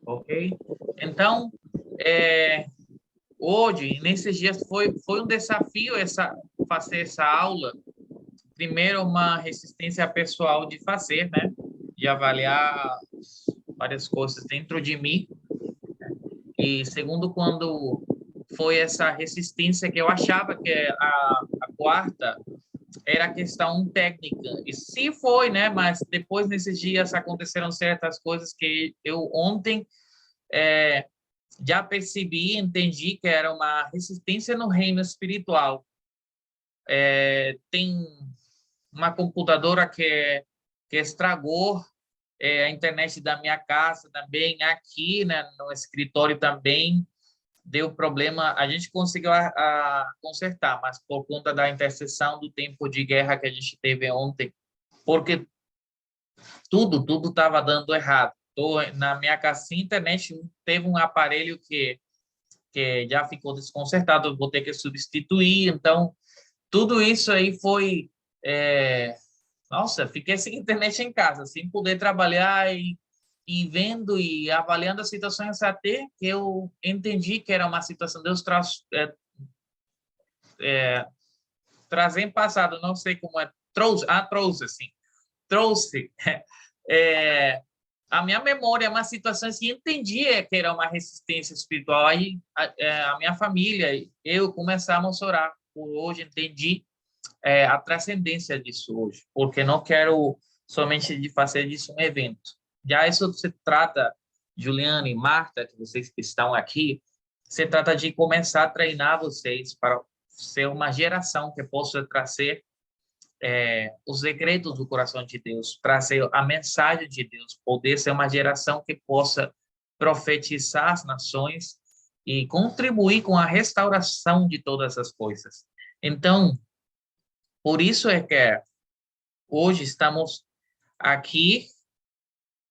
Ok? Então, hoje, nesses dias, foi um desafio fazer essa aula. Primeiro, uma resistência pessoal de fazer, né? De avaliar várias coisas dentro de mim. E segundo, quando foi essa resistência que eu achava que a quarta era questão técnica. E sim foi, né? Mas depois, nesses dias, aconteceram certas coisas que eu ontem já percebi, entendi que era uma resistência no reino espiritual. Tem uma computadora que estragou a internet da minha casa também, aqui, né, no escritório também, deu problema. A gente conseguiu consertar, mas por conta da interseção do tempo de guerra que a gente teve ontem, porque tudo estava dando errado. Na minha casa, sem internet, teve um aparelho que já ficou desconcertado, eu vou ter que substituir. Então, tudo isso aí foi... Nossa, fiquei sem internet em casa, sem poder trabalhar e vendo e avaliando as situações até que eu entendi que era uma situação. Deus trazer em passado, não sei como é, trouxe assim, trouxe a minha memória, uma situação assim, entendia que era uma resistência espiritual. Aí a minha família, eu começamos a orar por hoje, entendi a transcendência disso hoje, porque não quero somente de fazer disso um evento. Já isso se trata, Juliana e Marta, que vocês que estão aqui, se trata de começar a treinar vocês para ser uma geração que possa trazer os segredos do coração de Deus, trazer a mensagem de Deus, poder ser uma geração que possa profetizar as nações e contribuir com a restauração de todas as coisas. Então, por isso é que hoje estamos aqui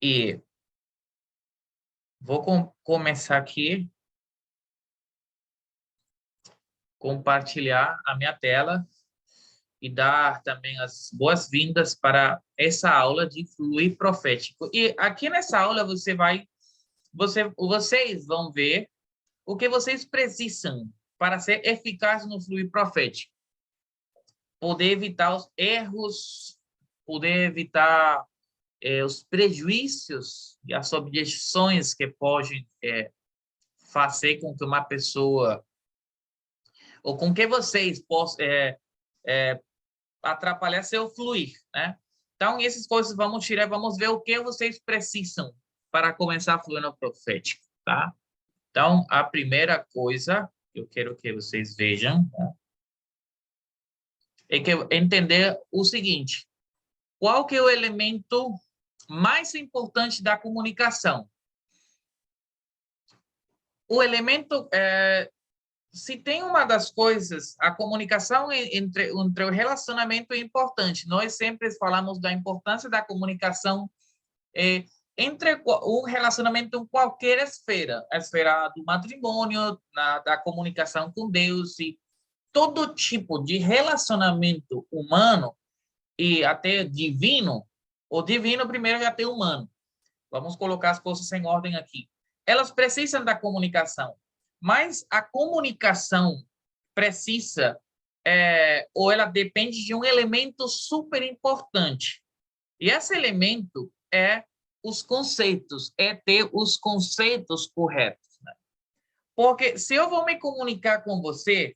e vou começar aqui, compartilhar a minha tela e dar também as boas-vindas para essa aula de fluir profético. E aqui nessa aula vocês vão ver o que vocês precisam para ser eficaz no fluir profético. Poder evitar os erros, poder evitar os prejuízos e as objeções que podem fazer com que uma pessoa, ou com que vocês possam atrapalhar seu fluir, né? Então, essas coisas vamos tirar, vamos ver o que vocês precisam para começar a fluir no profético, tá? Então, a primeira coisa que eu quero que vocês vejam, tá? É que entender o seguinte: qual que é o elemento mais importante da comunicação? O elemento, se tem uma das coisas, a comunicação entre o relacionamento é importante. Nós sempre falamos da importância da comunicação entre o relacionamento em qualquer esfera, a esfera do matrimônio, da comunicação com Deus, e todo tipo de relacionamento humano e até divino. O divino primeiro já tem humano. Vamos colocar as coisas em ordem aqui. Elas precisam da comunicação, mas a comunicação precisa, ou ela depende de um elemento super importante. E esse elemento é os conceitos, é ter os conceitos corretos, né? Porque se eu vou me comunicar com você,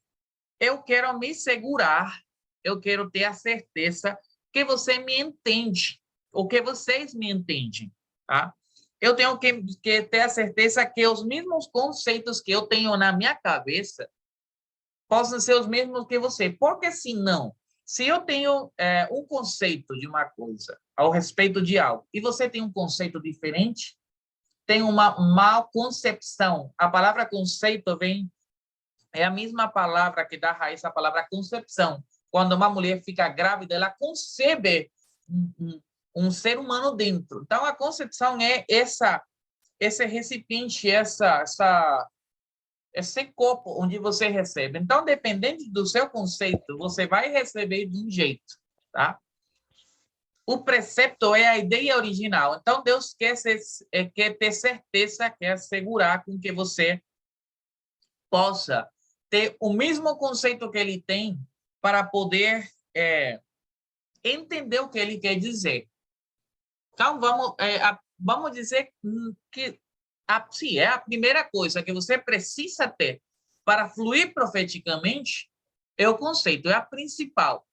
eu quero me segurar, eu quero ter a certeza que você me entende, ou que vocês me entendem, tá? Eu tenho que ter a certeza que os mesmos conceitos que eu tenho na minha cabeça possam ser os mesmos que você. Porque, senão, se eu tenho um conceito de uma coisa ao respeito de algo e você tem um conceito diferente, tem uma mal concepção. A palavra conceito é a mesma palavra que dá raiz à palavra concepção. Quando uma mulher fica grávida, ela concebe um ser humano dentro. Então, a concepção é esse recipiente, esse copo onde você recebe. Então, dependendo do seu conceito, você vai receber de um jeito. tá? O precepto é a ideia original. Então, Deus quer ter certeza, quer assegurar com que você possa ter o mesmo conceito que ele tem para poder entender o que ele quer dizer. Então, vamos dizer que se é a primeira coisa que você precisa ter para fluir profeticamente, é o conceito, é a principal.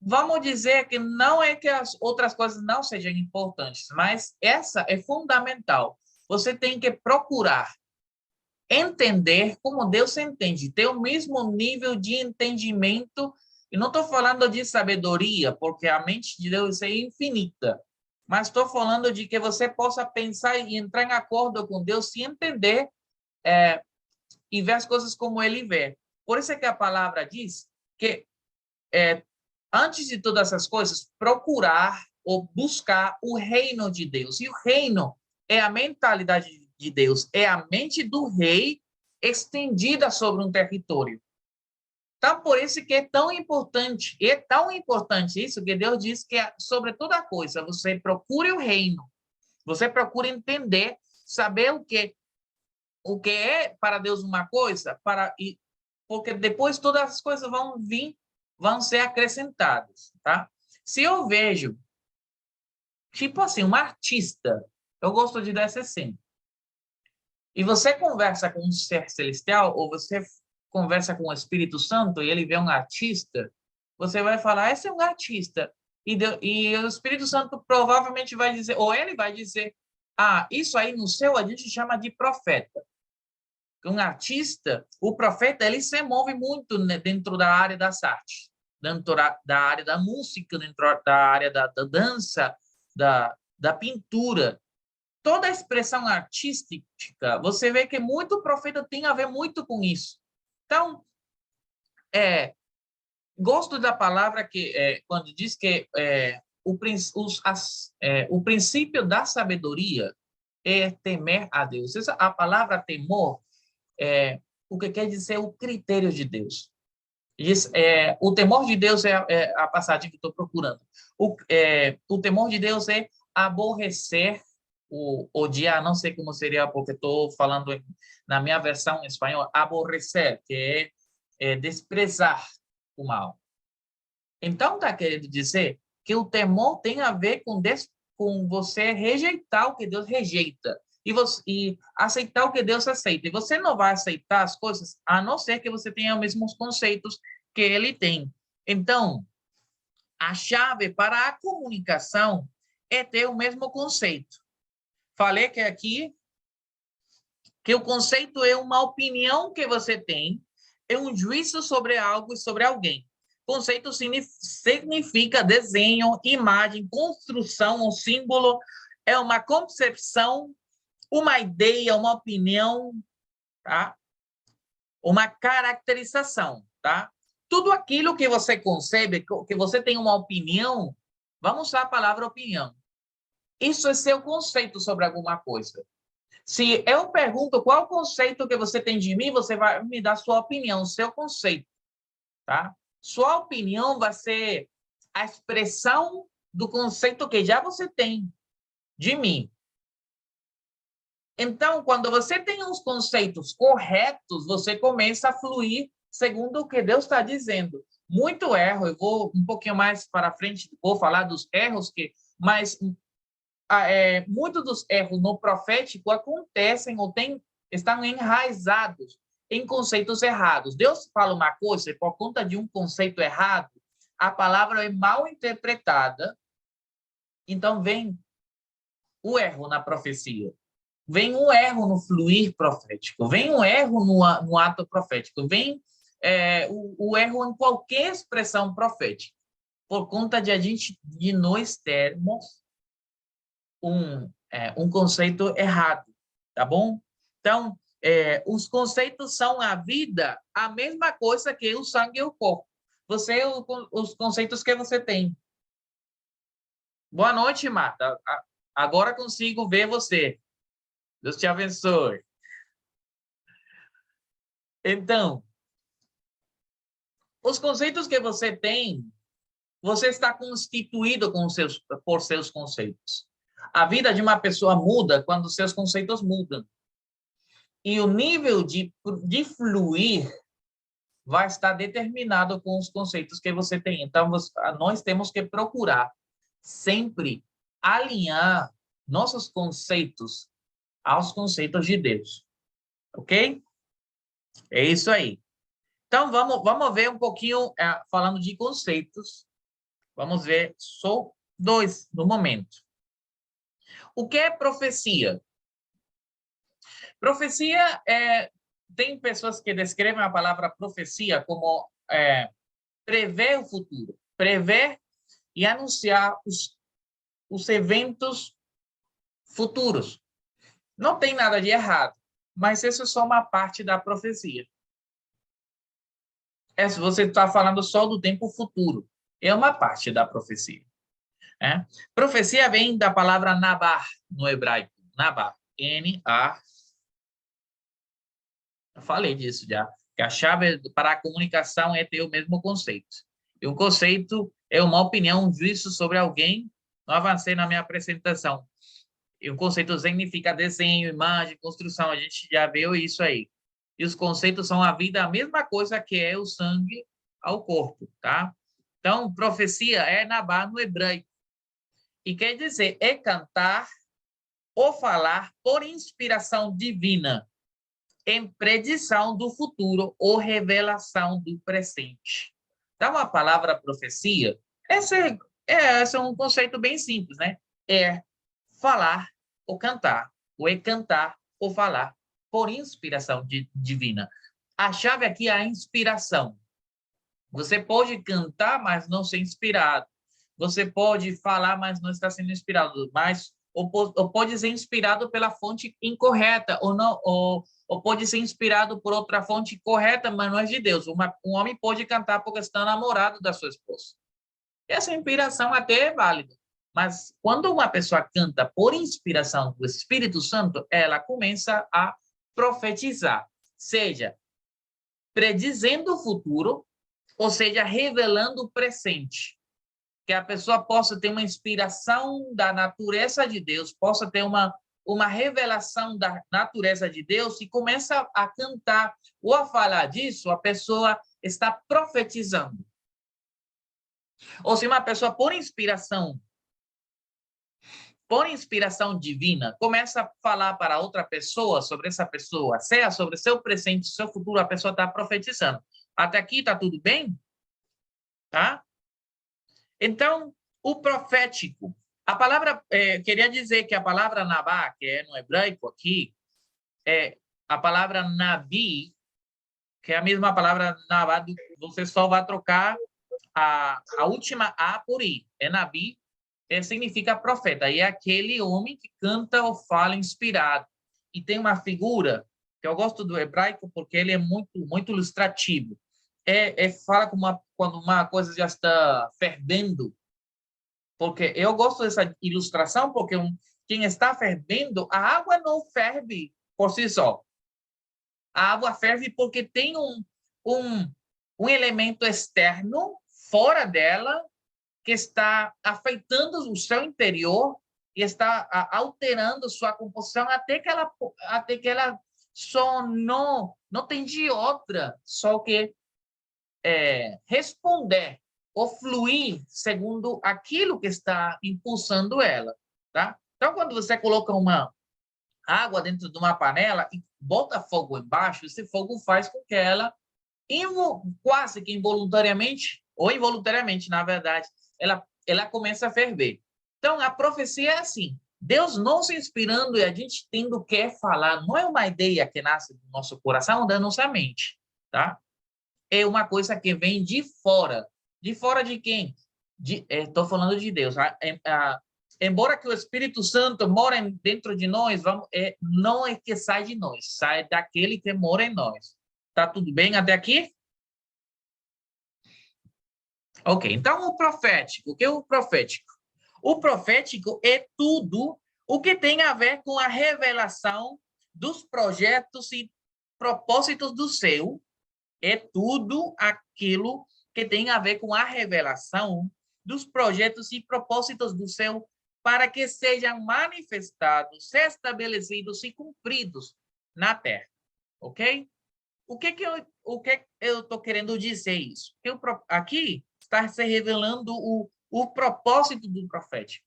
Vamos dizer que não é que as outras coisas não sejam importantes, mas essa é fundamental. Você tem que procurar entender como Deus entende, ter o mesmo nível de entendimento. E não estou falando de sabedoria, porque a mente de Deus é infinita, mas estou falando de que você possa pensar e entrar em acordo com Deus, se entender e ver as coisas como Ele vê. Por isso é que a palavra diz que antes de todas essas coisas, procurar ou buscar o reino de Deus. E o reino é a mentalidade de Deus, é a mente do rei estendida sobre um território. Então, por isso que é tão importante, isso que Deus diz que, sobre toda coisa, você procure o reino, você procura entender, saber o que é para Deus uma coisa, porque depois todas as coisas vão ser acrescentadas, tá? Se eu vejo, tipo assim, um artista, eu gosto de dar esse exemplo, e você conversa com um ser celestial, ou você conversa com o Espírito Santo, e ele vê um artista, você vai falar, esse é um artista, e o Espírito Santo provavelmente vai dizer, ou ele vai dizer, isso aí no céu a gente chama de profeta. Um artista, o profeta, ele se move muito, né, dentro da área das artes, dentro da área da música, dentro da área da dança, da pintura. Toda a expressão artística, você vê que muito profeta tem a ver muito com isso. Então, gosto da palavra que quando diz que o princípio da sabedoria é temer a Deus. A palavra temor o que quer dizer o critério de Deus. O temor de Deus é a passagem que estou procurando. O temor de Deus é aborrecer, odiar, não sei como seria, porque estou falando na minha versão em espanhol, aborrecer, que é desprezar o mal. Então, está querendo dizer que o temor tem a ver com você rejeitar o que Deus rejeita e aceitar o que Deus aceita. E você não vai aceitar as coisas a não ser que você tenha os mesmos conceitos que ele tem. Então, a chave para a comunicação é ter o mesmo conceito. Falei que aqui que o conceito é uma opinião que você tem, é um juízo sobre algo e sobre alguém. Conceito significa desenho, imagem, construção, um símbolo, é uma concepção, uma ideia, uma opinião, tá? Uma caracterização, tá? Tudo aquilo que você concebe, que você tem uma opinião, vamos usar a palavra opinião. Isso é seu conceito sobre alguma coisa. Se eu pergunto qual o conceito que você tem de mim, você vai me dar sua opinião, seu conceito, tá? Sua opinião vai ser a expressão do conceito que já você tem de mim. Então, quando você tem os conceitos corretos, você começa a fluir segundo o que Deus está dizendo. Muito erro, eu vou um pouquinho mais para frente, vou falar dos erros, mas muitos dos erros no profético acontecem ou estão enraizados em conceitos errados. Deus fala uma coisa e por conta de um conceito errado, a palavra é mal interpretada, então vem o erro na profecia. Vem um erro no fluir profético, vem um erro no ato profético, vem o erro em qualquer expressão profética, por conta de nós termos um conceito errado, tá bom? Então, os conceitos são a vida, a mesma coisa que o sangue e o corpo. Os conceitos que você tem. Boa noite, Marta. Agora consigo ver você. Deus te abençoe. Então, os conceitos que você tem você está constituído por seus conceitos. A vida de uma pessoa muda quando seus conceitos mudam. E o nível de fluir vai estar determinado com os conceitos que você tem. Então, nós temos que procurar sempre alinhar nossos conceitos aos conceitos de Deus. Ok? É isso aí. Então, vamos ver um pouquinho, falando de conceitos. Vamos ver só 2 no momento. O que é profecia? Profecia tem pessoas que descrevem a palavra profecia como prever o futuro, prever e anunciar os eventos futuros. Não tem nada de errado, mas isso é só uma parte da profecia. Se você está falando só do tempo futuro, é uma parte da profecia. Profecia vem da palavra nabar, no hebraico. Nabar. N-A. Eu falei disso já. Que a chave para a comunicação é ter o mesmo conceito. E o conceito é uma opinião, um juízo sobre alguém. Não avancei na minha apresentação. E o conceito significa desenho, imagem, construção. A gente já viu isso aí. E os conceitos são a vida, a mesma coisa que é o sangue ao corpo, tá? Então, profecia é nabá no hebraico. E quer dizer, é cantar ou falar por inspiração divina, em predição do futuro ou revelação do presente. Então, a palavra profecia, esse é um conceito bem simples, né? É falar ou cantar, ou é cantar ou falar por inspiração divina. A chave aqui é a inspiração. Você pode cantar, mas não ser inspirado. Você pode falar, mas não está sendo inspirado. Ou pode ser inspirado pela fonte incorreta, ou não, ou pode ser inspirado por outra fonte correta, mas não é de Deus. Um homem pode cantar porque está namorado da sua esposa. Essa inspiração até é válida. Mas quando uma pessoa canta por inspiração do Espírito Santo, ela começa a profetizar, seja predizendo o futuro, ou seja, revelando o presente. Que a pessoa possa ter uma inspiração da natureza de Deus, possa ter uma revelação da natureza de Deus e começa a cantar ou a falar disso, a pessoa está profetizando. Ou se uma pessoa, por inspiração divina, começa a falar para outra pessoa sobre essa pessoa, seja sobre seu presente, seu futuro, a pessoa está profetizando. Até aqui está tudo bem? Tá? Então, o profético. A palavra, queria dizer que a palavra nabá, que é no hebraico aqui, a palavra nabi, que é a mesma palavra nabá, você só vai trocar a última A por I. É nabi, significa profeta. E é aquele homem que canta ou fala inspirado. E tem uma figura, que eu gosto do hebraico porque ele é muito, muito ilustrativo. Fala quando uma coisa já está fervendo. Porque eu gosto dessa ilustração, porque quem está fervendo, a água não ferve por si só. A água ferve porque tem um elemento externo, fora dela, que está afetando o seu interior e está alterando sua composição até que ela só não tem de outra, só que responder ou fluir segundo aquilo que está impulsando ela, tá? Então, quando você coloca uma água dentro de uma panela e bota fogo embaixo, esse fogo faz com que ela, quase que involuntariamente, ou involuntariamente, na verdade, ela começa a ferver. Então, a profecia é assim, Deus não se inspirando e a gente tendo que falar, não é uma ideia que nasce do nosso coração ou da nossa mente, tá? É uma coisa que vem de fora. De fora de quem? Estou falando de Deus. Embora que o Espírito Santo mora dentro de nós, não é que sai de nós, sai daquele que mora em nós. Tá tudo bem até aqui? Ok, então o profético. O que é o profético? O profético é tudo o que tem a ver com a revelação dos projetos e propósitos do céu. É tudo aquilo que tem a ver com a revelação dos projetos e propósitos do céu para que sejam manifestados, estabelecidos e cumpridos na terra, ok? O que eu estou querendo dizer isso? Aqui está se revelando o propósito do profético.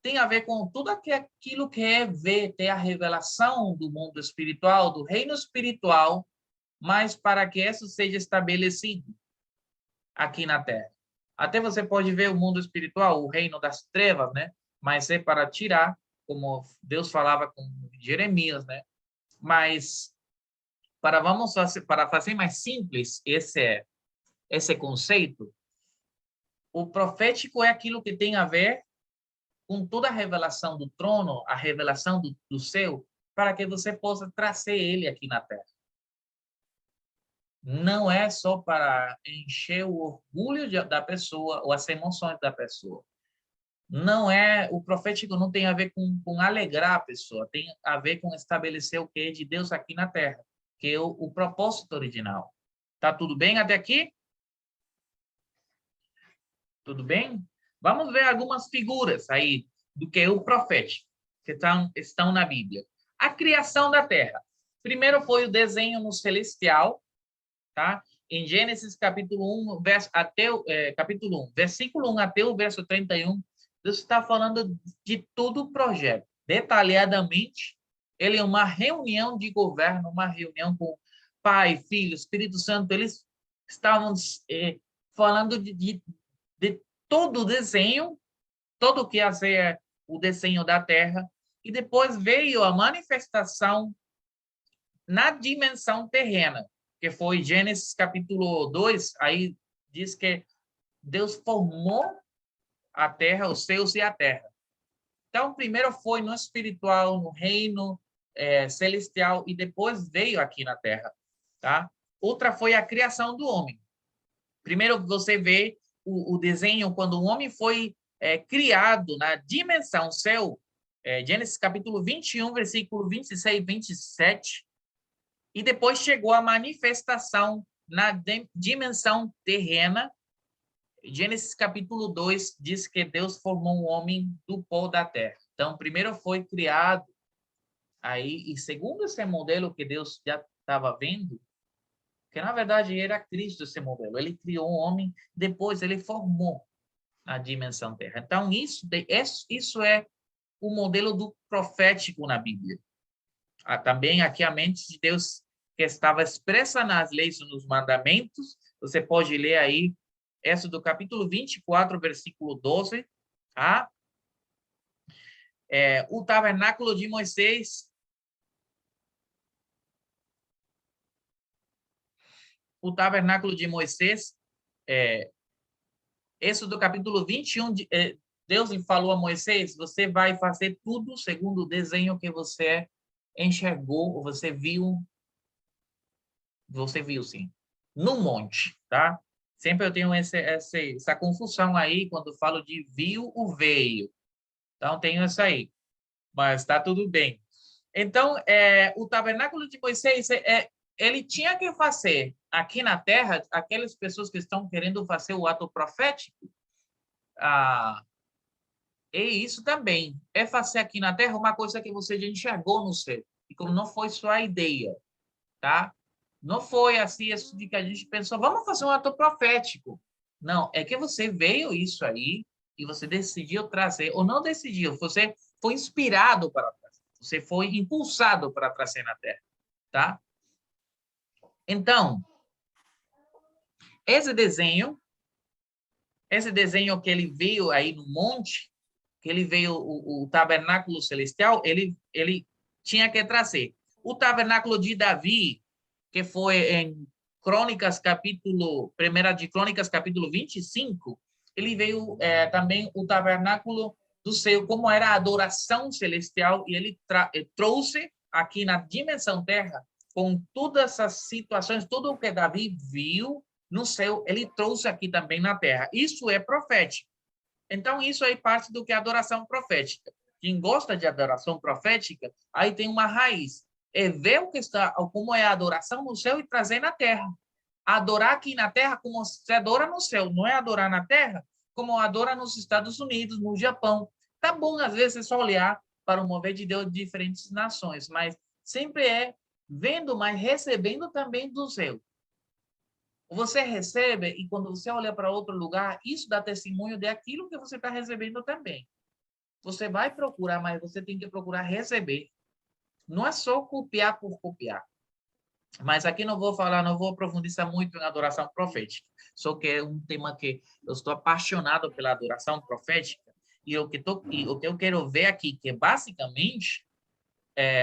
Tem a ver com tudo aquilo que é ver, ter a revelação do mundo espiritual, do reino espiritual, mas para que isso seja estabelecido aqui na Terra. Até você pode ver o mundo espiritual, o reino das trevas, né? Mas é para tirar, como Deus falava com Jeremias, né? Mas para fazer mais simples esse conceito, o profético é aquilo que tem a ver com toda a revelação do trono, a revelação do céu, para que você possa trazer ele aqui na terra. Não é só para encher o orgulho da pessoa ou as emoções da pessoa. Não é, o profético não tem a ver com alegrar a pessoa, tem a ver com estabelecer o que é de Deus aqui na terra, que é o propósito original. Tá tudo bem até aqui? Tudo bem? Vamos ver algumas figuras aí do que é o profético, que estão na Bíblia. A criação da terra. Primeiro foi o desenho no celestial, tá? Em Gênesis capítulo 1, capítulo 1, versículo 1 até o verso 31, Deus está falando de todo o projeto, detalhadamente. Ele é uma reunião de governo, uma reunião com Pai, Filho, Espírito Santo. Eles estavam falando de todo o desenho, todo o que ia ser o desenho da Terra, e depois veio a manifestação na dimensão terrena, que foi Gênesis capítulo 2, aí diz que Deus formou a terra, os céus e a terra. Então, primeiro foi no espiritual, no reino celestial, e depois veio aqui na terra, tá? Outra foi a criação do homem. Primeiro você vê o desenho quando o homem foi criado na dimensão céu, Gênesis capítulo 21, versículo 26 e 27, e depois chegou a manifestação na dimensão terrena. Gênesis capítulo 2 diz que Deus formou um homem do pó da terra. Então, primeiro foi criado aí, e segundo esse modelo que Deus já estava vendo, que na verdade era Cristo esse modelo. Ele criou um homem, depois ele formou a dimensão terra. Então, isso é o modelo do profético na Bíblia. Também aqui a mente de Deus que estava expressa nas leis e nos mandamentos. Você pode ler aí essa do capítulo 24, versículo 12. Tá? O tabernáculo de Moisés. O tabernáculo de Moisés, esse do capítulo 21, Deus falou a Moisés, você vai fazer tudo segundo o desenho que você enxergou, ou você viu, sim, no monte, tá? Sempre eu tenho essa confusão aí, quando falo de viu ou veio. Então, tenho essa aí, mas está tudo bem. Então, o tabernáculo de Moisés, ele tinha que fazer aqui na terra, aquelas pessoas que estão querendo fazer o ato profético, e isso também é fazer aqui na terra uma coisa que você já enxergou no céu, e como não foi sua ideia, tá? Não foi assim de que a gente pensou, vamos fazer um ato profético. Não, é que você veio isso aí e você decidiu trazer, ou não decidiu, você foi inspirado para trazer, você foi impulsado para trazer na terra, tá? Então, esse desenho que ele veio aí no monte, que ele veio o tabernáculo celestial, ele tinha que trazer. O tabernáculo de Davi, que foi em Crônicas, primeira de Crônicas, capítulo 25, ele veio também o tabernáculo do céu, como era a adoração celestial, e ele trouxe aqui na dimensão terra, com todas essas situações, tudo o que Davi viu no céu, ele trouxe aqui também na terra. Isso é profético. Então, isso aí parte do que é adoração profética. Quem gosta de adoração profética, aí tem uma raiz. É ver o que como é a adoração no céu e trazer na terra. Adorar aqui na terra como se adora no céu. Não é adorar na terra como adora nos Estados Unidos, no Japão. Tá bom, às vezes, é só olhar para o mover de Deus de diferentes nações, mas sempre é vendo, mas recebendo também do céu. Você recebe, e quando você olha para outro lugar, isso dá testemunho daquilo que você está recebendo também. Você vai procurar, mas você tem que procurar receber. Não é só copiar por copiar. Mas aqui não vou falar, não vou aprofundar muito em adoração profética. Só que é um tema que eu estou apaixonado pela adoração profética. E o que eu quero ver aqui, que basicamente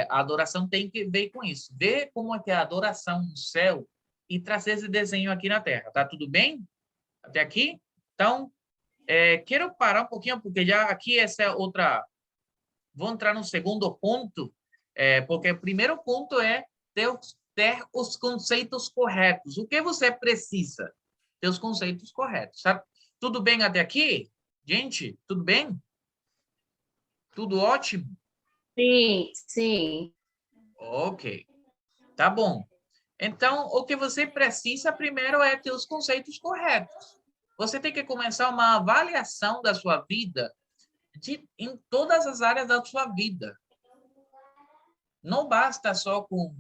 a adoração tem que ver com isso. Ver como é que é a adoração no céu e trazer esse desenho aqui na Terra. Tá tudo bem? Até aqui? Então, quero parar um pouquinho, porque já aqui essa é outra... Vou entrar no segundo ponto, porque o primeiro ponto é ter os conceitos corretos. O que você precisa? Ter os conceitos corretos. Tá? Tudo bem até aqui? Gente, tudo bem? Tudo ótimo? Sim, sim. Ok. Tá bom. Então, o que você precisa primeiro é ter os conceitos corretos. Você tem que começar uma avaliação da sua vida em todas as áreas da sua vida. Não basta só com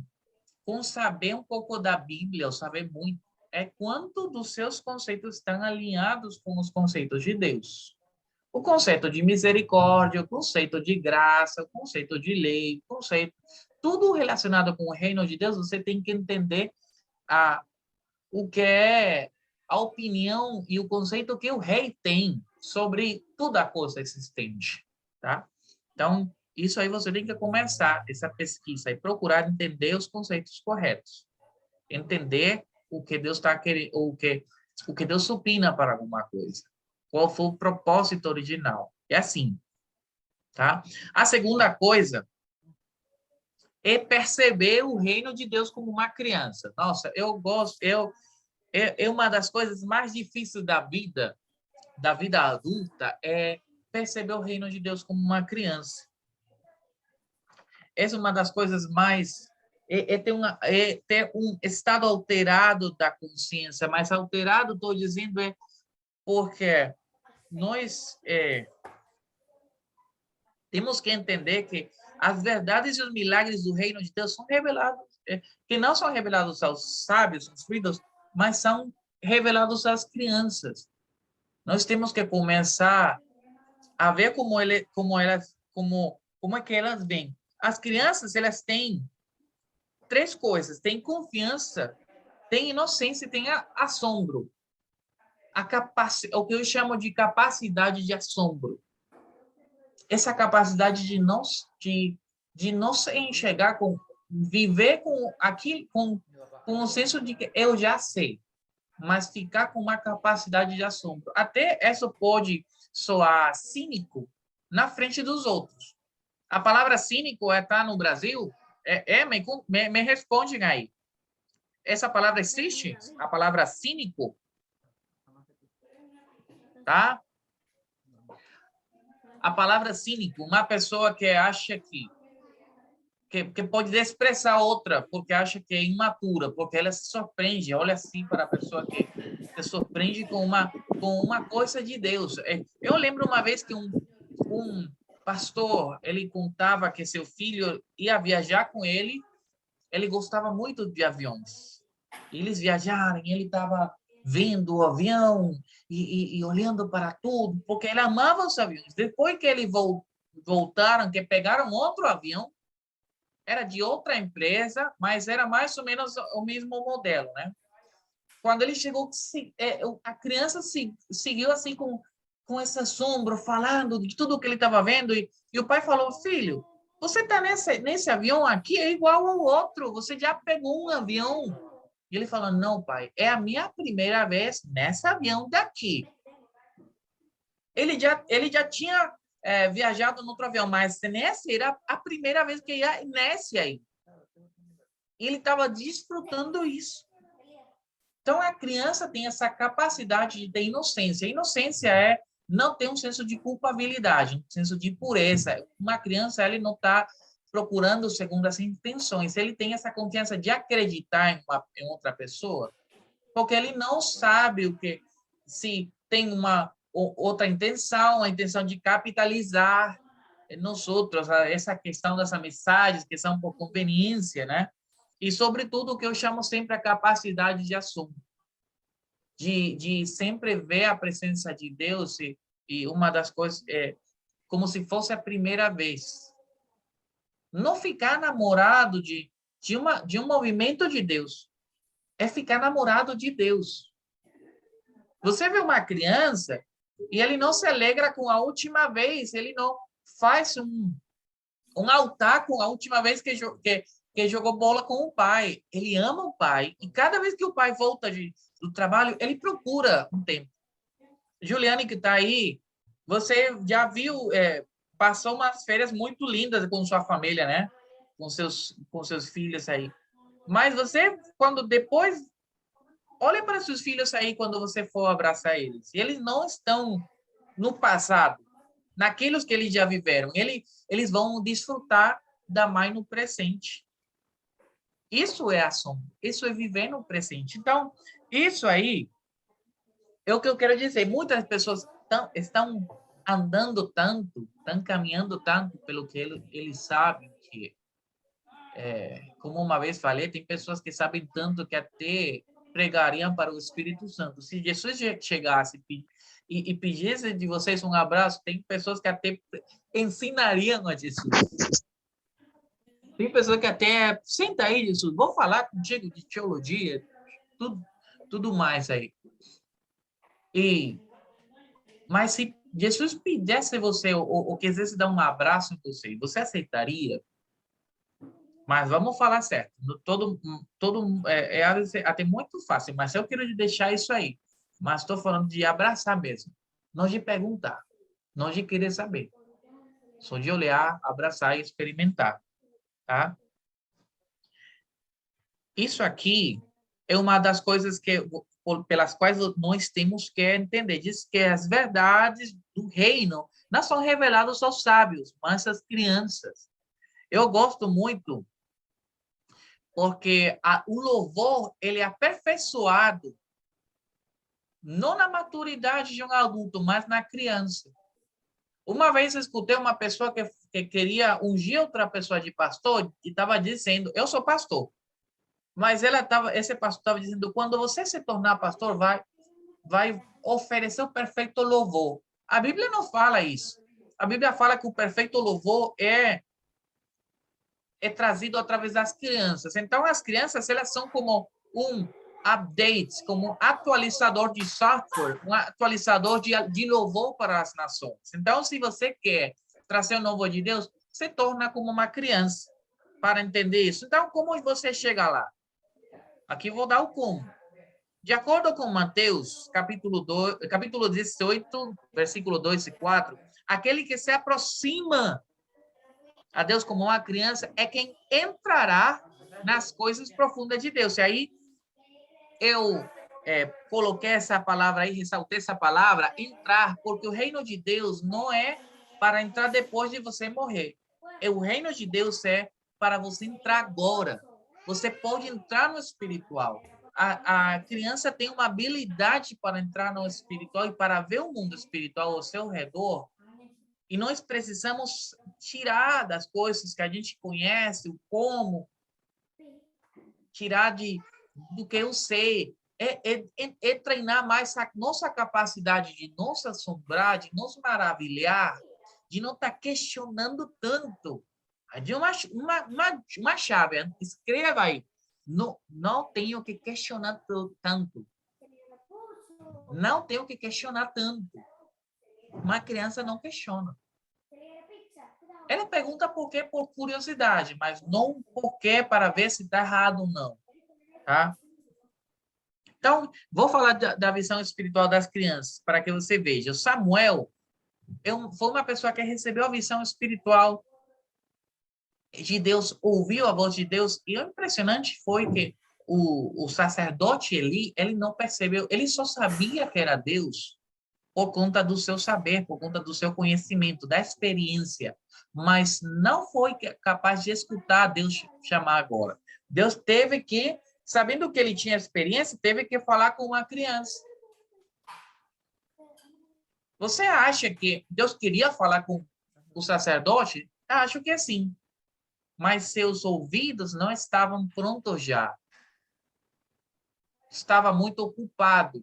saber um pouco da Bíblia, ou saber muito. É quanto dos seus conceitos estão alinhados com os conceitos de Deus. O conceito de misericórdia, o conceito de graça, o conceito de lei, o conceito... Tudo relacionado com o reino de Deus, você tem que entender o que é a opinião e o conceito que o rei tem sobre toda a coisa existente, tá? Então, isso aí você tem que começar essa pesquisa e procurar entender os conceitos corretos. Entender o que Deus está querendo, o que Deus opina para alguma coisa. Qual foi o propósito original. É assim, tá? A segunda coisa é perceber o reino de Deus como uma criança. Nossa, eu gosto, é uma das coisas mais difíceis da vida adulta, é perceber o reino de Deus como uma criança. Essa é uma das coisas mais... ter um estado alterado da consciência, mas alterado, estou dizendo, porque nós temos que entender que as verdades e os milagres do reino de Deus são revelados, que não são revelados aos sábios, aos filhos, mas são revelados às crianças. Nós temos que começar a ver como é que elas veem. As crianças, elas têm três coisas: tem confiança, tem inocência e tem assombro. O que eu chamo de capacidade de assombro. Essa capacidade de não se enxergar viver com aquilo, com o senso de que eu já sei, mas ficar com uma capacidade de assombro. Até isso pode soar cínico na frente dos outros. A palavra cínico está no Brasil? Me respondem aí. Essa palavra existe? A palavra cínico? Tá? A palavra cínico, uma pessoa que acha que pode desprezar outra porque acha que é imatura, porque ela se surpreende, olha assim para a pessoa que se surpreende com uma coisa de Deus. Eu lembro uma vez que um pastor, ele contava que seu filho ia viajar com ele gostava muito de aviões. Eles viajaram, ele estava vendo o avião e olhando para tudo, porque ele amava os aviões. Depois que eles voltaram, que pegaram outro avião, era de outra empresa, mas era mais ou menos o mesmo modelo, né? Quando ele chegou, a criança seguiu assim com esse assombro, falando de tudo que ele estava vendo, e o pai falou: filho, você está nesse avião aqui, é igual ao outro, você já pegou um avião. E ele falou: não, pai, é a minha primeira vez nesse avião daqui. Ele já tinha viajado no outro avião, mas nesse era a primeira vez que ia nesse aí. Ele estava desfrutando isso. Então, a criança tem essa capacidade de ter inocência. A inocência é não ter um senso de culpabilidade, um senso de pureza. Uma criança, ele não está procurando segundo as intenções. Ele tem essa confiança de acreditar em outra pessoa, porque ele não sabe se tem outra intenção, a intenção de capitalizar nós outros, essa questão das mensagens que são por conveniência, né? E, sobretudo, o que eu chamo sempre a capacidade de assunto, de sempre ver a presença de Deus e uma das coisas é como se fosse a primeira vez. Não ficar namorado de um movimento de Deus, é ficar namorado de Deus. Você vê uma criança e ele não se alegra com a última vez, ele não faz um altar com a última vez que jogou bola com o pai. Ele ama o pai e cada vez que o pai volta do trabalho, ele procura um tempo. Juliane, que está aí, você já viu, passou umas férias muito lindas com sua família, né? Com seus filhos aí. Mas você, quando depois, olha para seus filhos aí quando você for abraçar eles. Eles não estão no passado, naqueles que eles já viveram. Eles vão desfrutar da mãe no presente. Isso é ação, isso é viver no presente. Então, isso aí é o que eu quero dizer. Muitas pessoas estão andando tanto, estão caminhando tanto pelo que eles sabem que, como uma vez falei, tem pessoas que sabem tanto que até pregariam para o Espírito Santo. Se Jesus chegasse e pedisse de vocês um abraço, tem pessoas que até ensinariam a Jesus. Tem pessoas que até, senta aí, Jesus, vou falar contigo de teologia, tudo mais aí. Mas se Jesus pedisse você, ou quisesse dar um abraço em você, você aceitaria? Mas vamos falar certo. É até muito fácil, mas eu quero deixar isso aí. Mas estou falando de abraçar mesmo, não de perguntar, não de querer saber. Só de olhar, abraçar e experimentar, tá? Isso aqui é uma das coisas pelas quais nós temos que entender. Diz que as verdades do reino não são reveladas aos sábios, mas às crianças. Eu gosto muito porque o louvor ele é aperfeiçoado não na maturidade de um adulto, mas na criança. Uma vez eu escutei uma pessoa que queria ungir outra pessoa de pastor e estava dizendo, eu sou pastor. Mas esse pastor estava dizendo, quando você se tornar pastor, vai oferecer o perfeito louvor. A Bíblia não fala isso. A Bíblia fala que o perfeito louvor é trazido através das crianças. Então, as crianças, elas são como um update, como um atualizador de software, um atualizador de louvor para as nações. Então, se você quer trazer o louvor de Deus, se torna como uma criança para entender isso. Então, como você chega lá? Aqui vou dar o como. De acordo com Mateus, capítulo 18, versículo 2 e 4, aquele que se aproxima a Deus como uma criança é quem entrará nas coisas profundas de Deus. E aí eu coloquei essa palavra aí, ressaltei essa palavra, entrar, porque o reino de Deus não é para entrar depois de você morrer. O reino de Deus é para você entrar agora. Você pode entrar no espiritual. A criança tem uma habilidade para entrar no espiritual e para ver o mundo espiritual ao seu redor. E nós precisamos tirar das coisas que a gente conhece, o como, tirar do que eu sei. É treinar mais a nossa capacidade de nos assombrar, de nos maravilhar, de não estar questionando tanto. De uma chave, escreva aí. Não tenho que questionar tanto. Não tenho que questionar tanto. Uma criança não questiona. Ela pergunta por quê por curiosidade, mas não por quê para ver se está errado ou não. Tá? Então, vou falar da visão espiritual das crianças, para que você veja. O Samuel foi uma pessoa que recebeu a visão espiritual de Deus, ouviu a voz de Deus, e o impressionante foi que o sacerdote Eli, ele não percebeu, ele só sabia que era Deus por conta do seu saber, por conta do seu conhecimento, da experiência, mas não foi capaz de escutar Deus chamar agora. Deus teve que, sabendo que ele tinha experiência, teve que falar com uma criança. Você acha que Deus queria falar com o sacerdote? Acho que sim. Mas seus ouvidos não estavam prontos já. Estava muito ocupado.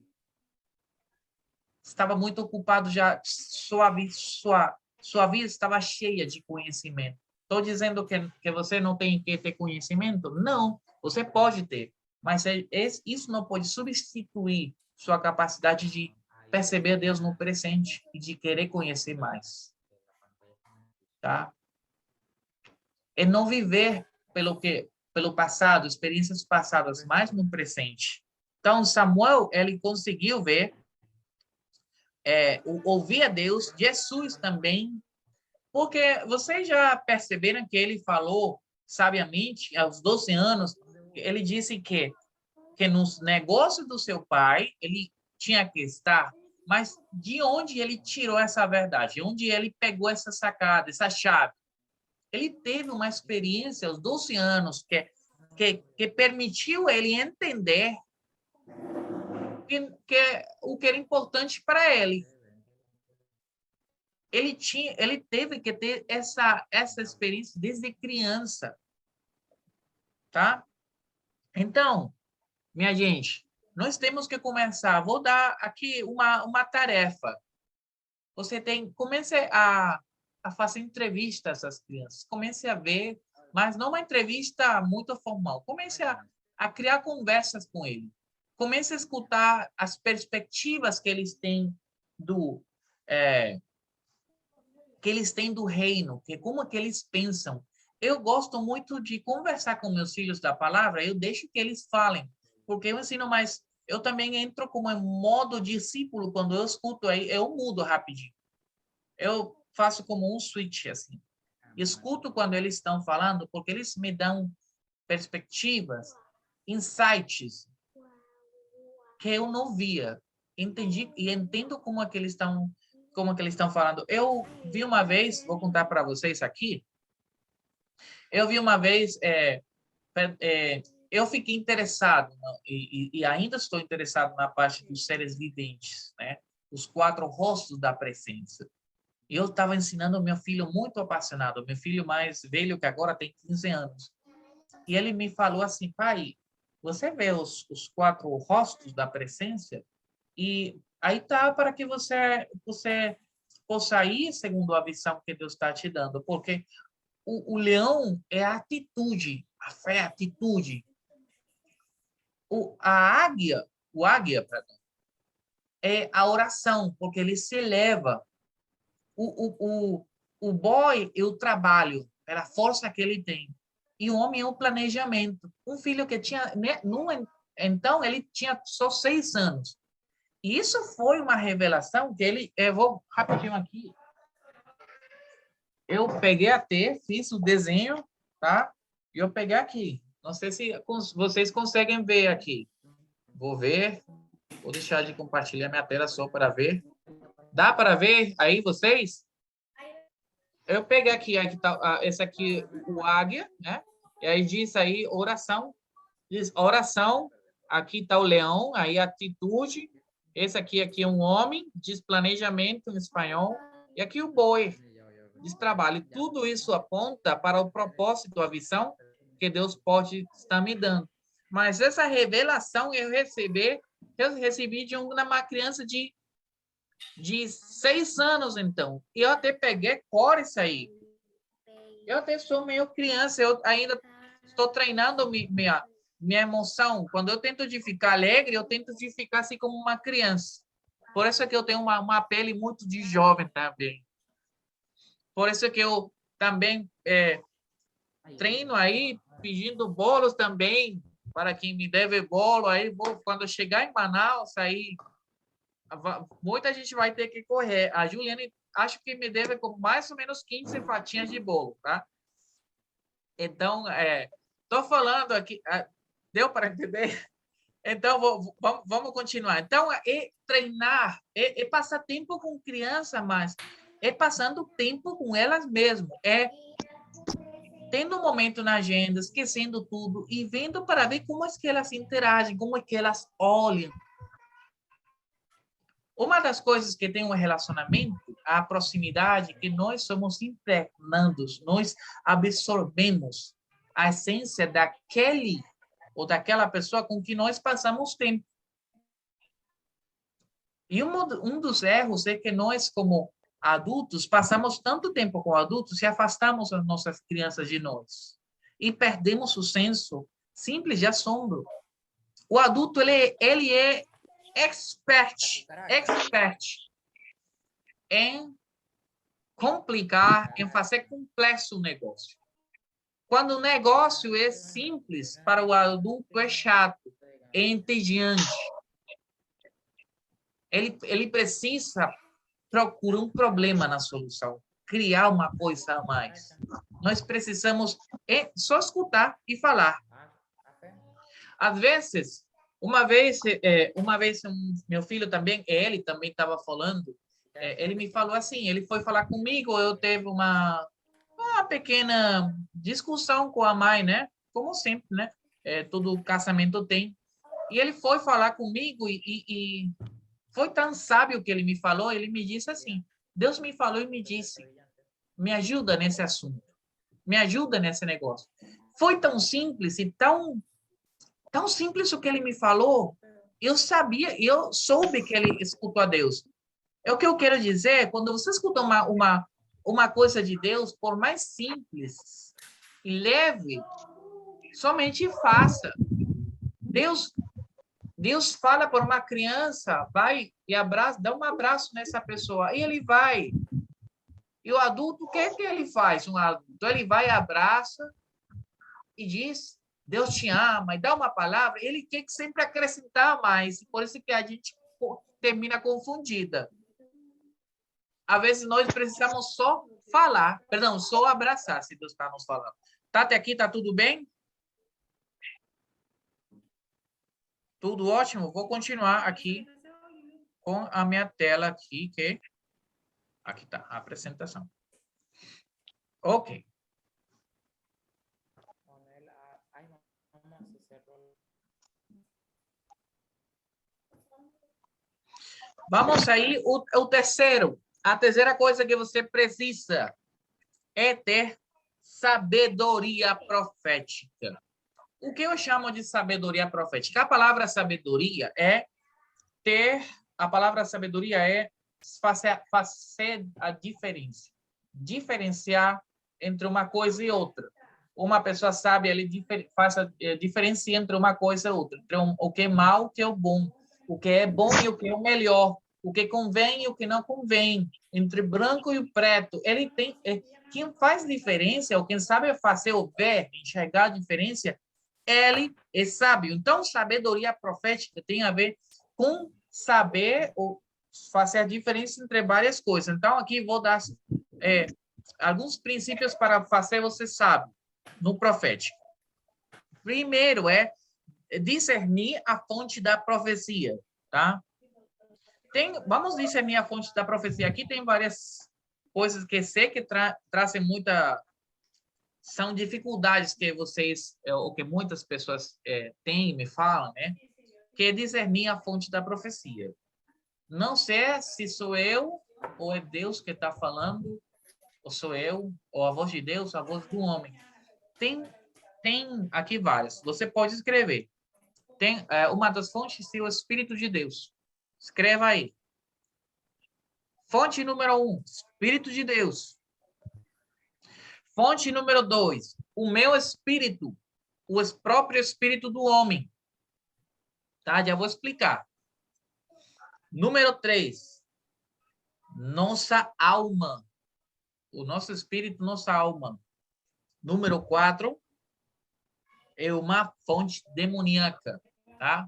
Estava muito ocupado já. Sua vida estava cheia de conhecimento. Estou dizendo que você não tem que ter conhecimento? Não, você pode ter. Mas isso não pode substituir sua capacidade de perceber Deus no presente e de querer conhecer mais. Tá? É não viver pelo passado, experiências passadas, mas no presente. Então, Samuel, ele conseguiu ver, ouvir a Deus, Jesus também, porque vocês já perceberam que ele falou sabiamente, aos 12 anos, ele disse que nos negócios do seu pai, ele tinha que estar, mas de onde ele tirou essa verdade? Onde ele pegou essa sacada, essa chave? Ele teve uma experiência aos 12 anos que permitiu ele entender o que era importante para ele. Ele teve que ter essa experiência desde criança, tá? Então, minha gente, nós temos que começar. Vou dar aqui uma tarefa. Comece a fazer entrevistas às crianças. Comece a ver, mas não uma entrevista muito formal. Comece a criar conversas com ele. Comece a escutar as perspectivas que eles têm do reino, como que eles pensam. Eu gosto muito de conversar com meus filhos da palavra, eu deixo que eles falem, porque eu ensino, mas eu também entro como modo discípulo, quando eu escuto, aí eu mudo rapidinho. Eu faço como um switch, assim. Escuto quando eles estão falando, porque eles me dão perspectivas, insights, que eu não via. Entendi e entendo como é que eles estão falando. Eu vi uma vez, vou contar para vocês aqui, eu vi uma vez, eu fiquei interessado, e ainda estou interessado na parte dos seres viventes, né? Os 4 rostos da presença. E eu estava ensinando o meu filho muito apaixonado, meu filho mais velho, que agora tem 15 anos. E ele me falou assim, pai, você vê os 4 rostos da presença? E aí tá para que você possa ir segundo a visão que Deus está te dando, porque o leão é a atitude, a fé é a atitude. O águia, perdão, é a oração, porque ele se eleva. O boy é o trabalho, pela força que ele tem. E o homem é o planejamento. Um filho que tinha, né, então, ele tinha só 6 anos. E isso foi uma revelação que ele... Eu vou rapidinho aqui. Eu peguei fiz o desenho, tá? E eu peguei aqui. Não sei se vocês conseguem ver aqui. Vou ver. Vou deixar de compartilhar minha tela só para ver. Dá para ver aí vocês? Eu peguei aqui tá, esse aqui, o águia, né? E aí diz aí oração. Diz oração. Aqui está o leão, aí atitude. Esse aqui é um homem, diz planejamento em espanhol. E aqui o boi, diz trabalho. Tudo isso aponta para o propósito, a visão que Deus pode estar me dando. Mas essa revelação eu recebi de uma criança de 6 anos, então. E eu até peguei cor isso aí. Eu até sou meio criança, eu ainda estou treinando minha emoção. Quando eu tento de ficar alegre, eu tento de ficar assim como uma criança. Por isso é que eu tenho uma pele muito de jovem também. Por isso é que eu também treino aí, pedindo bolos também, para quem me deve bolo. Aí, quando eu chegar em Manaus, aí muita gente vai ter que correr. A Juliane, acho que me deve com mais ou menos 15 fatinhas de bolo, tá? Então, estou falando aqui, deu para entender? Então, vamos continuar. Então, treinar, passar tempo com criança, mas passando tempo com elas mesmo, tendo um momento na agenda, esquecendo tudo e vendo para ver como é que elas interagem, como é que elas olham. Uma das coisas que tem um relacionamento, a proximidade, que nós somos impregnandos, nós absorvemos a essência daquele ou daquela pessoa com que nós passamos tempo. E um dos erros é que nós, como adultos, passamos tanto tempo com adultos e afastamos as nossas crianças de nós. E perdemos o senso simples de assombro. O adulto, ele é expert em complicar, em fazer complexo o negócio. Quando o negócio é simples, para o adulto é chato, é entediante. Ele precisa procurar um problema na solução, criar uma coisa a mais. Nós precisamos só escutar e falar. Às vezes, uma vez meu filho também, ele também estava falando, ele me falou assim, ele foi falar comigo, eu teve uma pequena discussão com a mãe, né? Como sempre, né? Todo casamento tem. E ele foi falar comigo e foi tão sábio que ele me falou, ele me disse assim, Deus me falou e me disse, me ajuda nesse assunto, me ajuda nesse negócio. Foi tão simples e tão simples o que ele me falou, eu sabia, eu soube que ele escutou a Deus. É o que eu quero dizer, quando você escuta uma coisa de Deus, por mais simples e leve, somente faça. Deus fala para uma criança, vai e abraça, dá um abraço nessa pessoa, e ele vai. E o adulto, o que é que ele faz? Um adulto, ele vai, abraça e diz, Deus te ama, e dá uma palavra, ele quer sempre acrescentar mais, por isso que a gente termina confundida. Às vezes nós precisamos só falar, perdão, só abraçar, se Deus está nos falando. Tati, aqui está tudo bem? Tudo ótimo? Vou continuar aqui com a minha tela aqui, que aqui está a apresentação. Ok. Vamos aí, o terceiro. A terceira coisa que você precisa é ter sabedoria profética. O que eu chamo de sabedoria profética? A palavra sabedoria é fazer a diferença. Diferenciar entre uma coisa e outra. Uma pessoa sabe, ele diferencia entre uma coisa e outra. Entre o que é mal e o que é bom. O que é bom e o que é o melhor. O que convém e o que não convém. Entre branco e o preto. Ele tem... Quem faz diferença, ou quem sabe fazer o ver, enxergar a diferença, ele é sábio. Então, sabedoria profética tem a ver com saber ou fazer a diferença entre várias coisas. Então, aqui vou dar alguns princípios para fazer você sábio no profético. Primeiro é discernir a fonte da profecia, tá? Vamos discernir a fonte da profecia. Aqui tem várias coisas que sei que trazem muita... São dificuldades que vocês, ou que muitas pessoas têm, me falam, né? Que é discernir a fonte da profecia. Não sei se sou eu ou é Deus que está falando, ou sou eu, ou a voz de Deus, a voz do homem. Tem aqui várias. Você pode escrever. Tem uma das fontes é o Espírito de Deus. Escreva aí. Fonte número 1, Espírito de Deus. Fonte número 2, o meu espírito, o próprio espírito do homem. Tá? Já vou explicar. Número 3, nossa alma. O nosso espírito, nossa alma. Número 4, é uma fonte demoníaca, tá?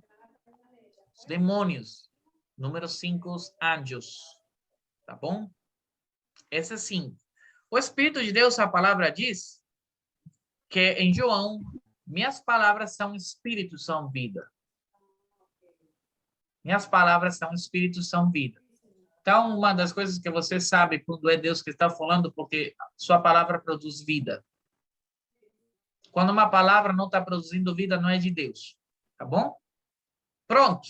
Os demônios. Número 5, os anjos. Tá bom? Esse é 5. O Espírito de Deus, a palavra diz que em João, minhas palavras são espírito, são vida. Minhas palavras são espírito, são vida. Então, uma das coisas que você sabe quando é Deus que está falando, porque sua palavra produz vida. Quando uma palavra não está produzindo vida, não é de Deus. Tá bom? Pronto.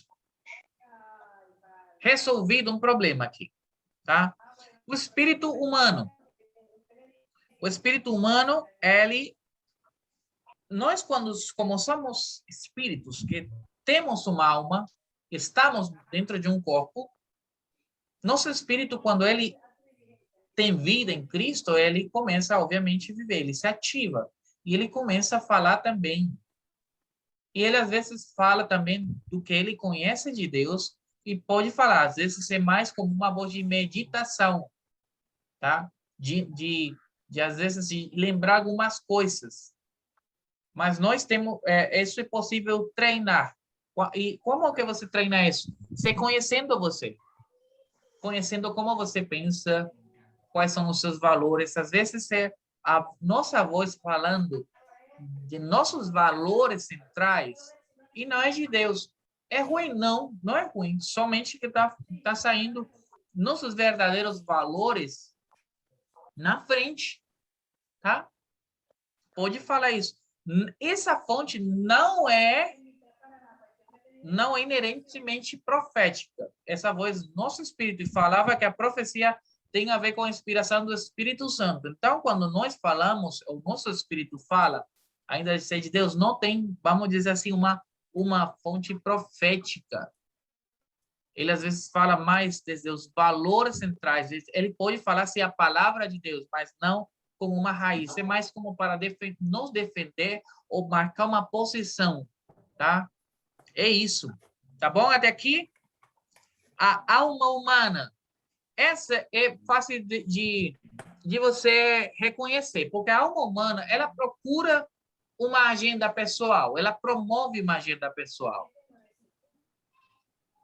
resolvido um problema aqui, tá? O espírito humano. O espírito humano, nós, como somos espíritos que temos uma alma, estamos dentro de um corpo, nosso espírito, quando ele tem vida em Cristo, ele começa, obviamente, a viver, ele se ativa. E ele começa a falar também. E ele, às vezes, fala também do que ele conhece de Deus e pode falar, às vezes, ser mais como uma voz de meditação, tá? Às vezes, de lembrar algumas coisas. Mas nós temos, isso é possível treinar. E como que você treina isso? Você conhecendo você. Conhecendo como você pensa, quais são os seus valores. Às vezes, é a nossa voz falando de nossos valores centrais e não é de Deus. É ruim? Não, não é ruim. Somente que tá saindo nossos verdadeiros valores na frente, tá? Pode falar isso. Essa fonte não é inerentemente profética. Essa voz, nosso espírito, falava que a profecia tem a ver com a inspiração do Espírito Santo. Então, quando nós falamos, o nosso espírito fala, ainda de ser de Deus, não tem, vamos dizer assim, uma fonte profética. Ele, às vezes, fala mais desde os valores centrais. Ele pode falar se a palavra de Deus, mas não como uma raiz. É mais como para nos defender ou marcar uma posição, tá? É isso. Tá bom até aqui? A alma humana. Essa é fácil de você reconhecer, porque a alma humana, ela procura uma agenda pessoal, ela promove uma agenda pessoal.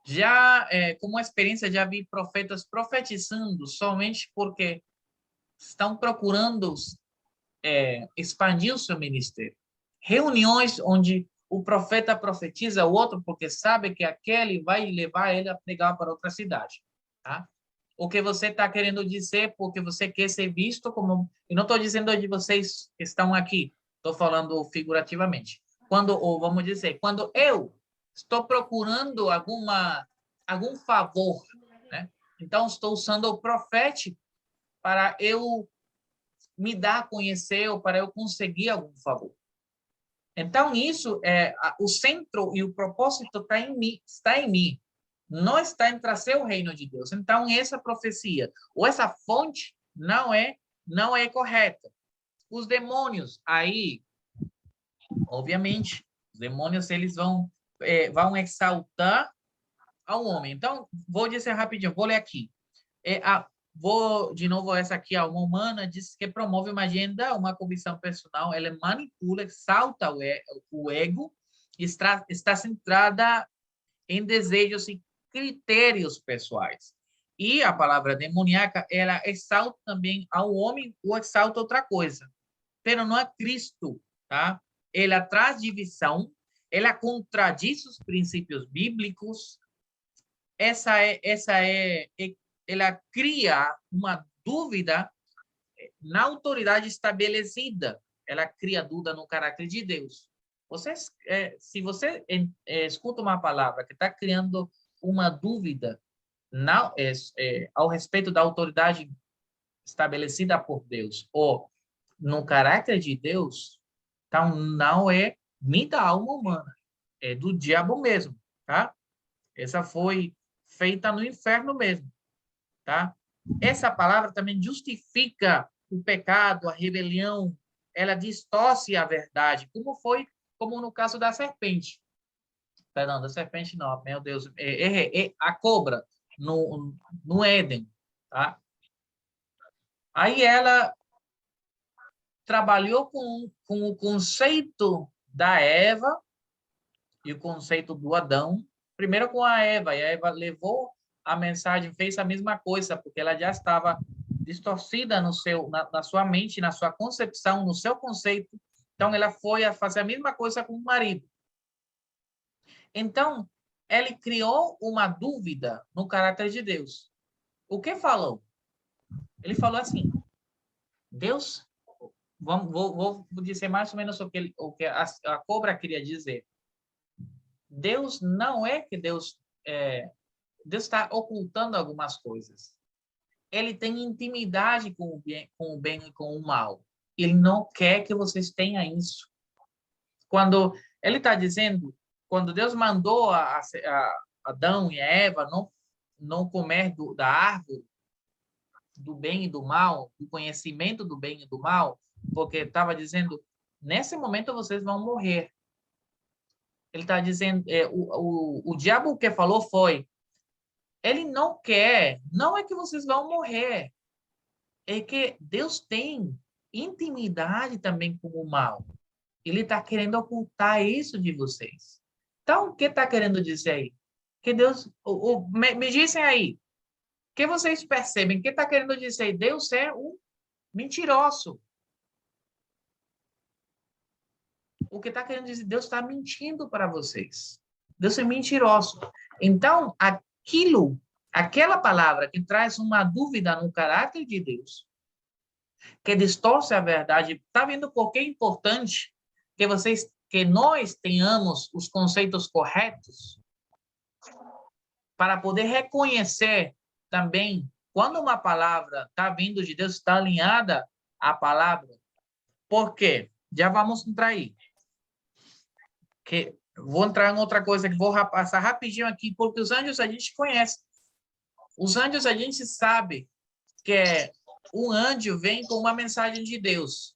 Já, como experiência, já vi profetas profetizando somente porque estão procurando expandir o seu ministério. Reuniões onde o profeta profetiza o outro porque sabe que aquele vai levar ele a pregar para outra cidade, tá? O que você está querendo dizer porque você quer ser visto como... Eu não estou dizendo de vocês que estão aqui, estou falando figurativamente. Ou vamos dizer, quando eu estou procurando algum favor, né? Então, estou usando o profético para eu me dar a conhecer ou para eu conseguir algum favor. Então, isso o centro e o propósito está em mim. Não está em trazer o reino de Deus. Então, essa profecia ou essa fonte não é correta. Os demônios, aí, obviamente, os demônios eles vão exaltar ao homem. Então, vou dizer rapidinho, vou ler aqui. Vou, de novo, essa aqui, a alma humana, diz que promove uma agenda, uma convicção personal, ela manipula, exalta o ego, está centrada em desejos e critérios pessoais. E a palavra demoníaca, ela exalta também ao homem ou exalta outra coisa. Pero não é Cristo, tá? Ela traz divisão, ela contradiz os princípios bíblicos, ela cria uma dúvida na autoridade estabelecida. Ela cria dúvida no caráter de Deus. Se você escuta uma palavra que está criando uma dúvida ao respeito da autoridade estabelecida por Deus ou no caráter de Deus, então não é nem da alma humana, é do diabo mesmo, tá? Essa foi feita no inferno mesmo, tá? Essa palavra também justifica o pecado, a rebelião, ela distorce a verdade, como no caso da serpente. Perdão, da serpente não, meu Deus, a cobra no Éden, tá? Aí ela trabalhou com o conceito da Eva e o conceito do Adão, primeiro com a Eva, e a Eva levou a mensagem, fez a mesma coisa, porque ela já estava distorcida na sua mente, na sua concepção, no seu conceito. Então, ela foi a fazer a mesma coisa com o marido. Então, ele criou uma dúvida no caráter de Deus. O que falou? Ele falou assim, Deus, vou dizer mais ou menos o que a cobra queria dizer. Deus não é que Deus Deus está ocultando algumas coisas. Ele tem intimidade com o bem e com o mal. Ele não quer que vocês tenham isso. Quando ele está dizendo, quando Deus mandou a Adão e a Eva não comer da árvore do bem e do mal, do conhecimento do bem e do mal, porque estava dizendo, nesse momento vocês vão morrer. Ele está dizendo, o diabo que falou foi, ele não quer, não é que vocês vão morrer, é que Deus tem intimidade também com o mal. Ele está querendo ocultar isso de vocês. Então, o que está querendo dizer aí? Que Deus, me dizem aí, o que vocês percebem? O que está querendo dizer aí? Deus é um mentiroso. O que está querendo dizer? Deus está mentindo para vocês. Deus é mentiroso. Então, aquela palavra que traz uma dúvida no caráter de Deus, que distorce a verdade, está vendo por que é importante que nós tenhamos os conceitos corretos para poder reconhecer também quando uma palavra está vindo de Deus, está alinhada à palavra. Por quê? Já vamos entrar aí. Vou entrar em outra coisa que vou passar rapidinho aqui, porque os anjos a gente conhece. Os anjos a gente sabe que um anjo vem com uma mensagem de Deus.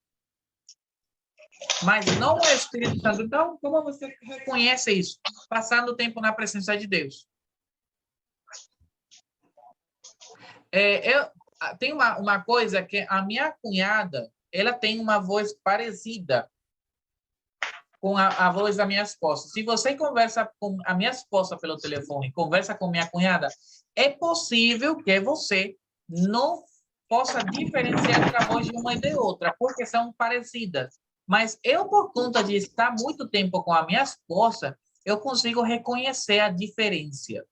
Mas não é o Espírito Santo. Então, como você reconhece isso? Passando o tempo na presença de Deus. Tem uma coisa que a minha cunhada, ela tem uma voz parecida com a voz da minha esposa. Se você conversa com a minha esposa pelo telefone, conversa com minha cunhada, é possível que você não possa diferenciar entre a voz de uma e de outra, porque são parecidas. Mas eu, por conta de estar muito tempo com a minha esposa, eu consigo reconhecer a diferença.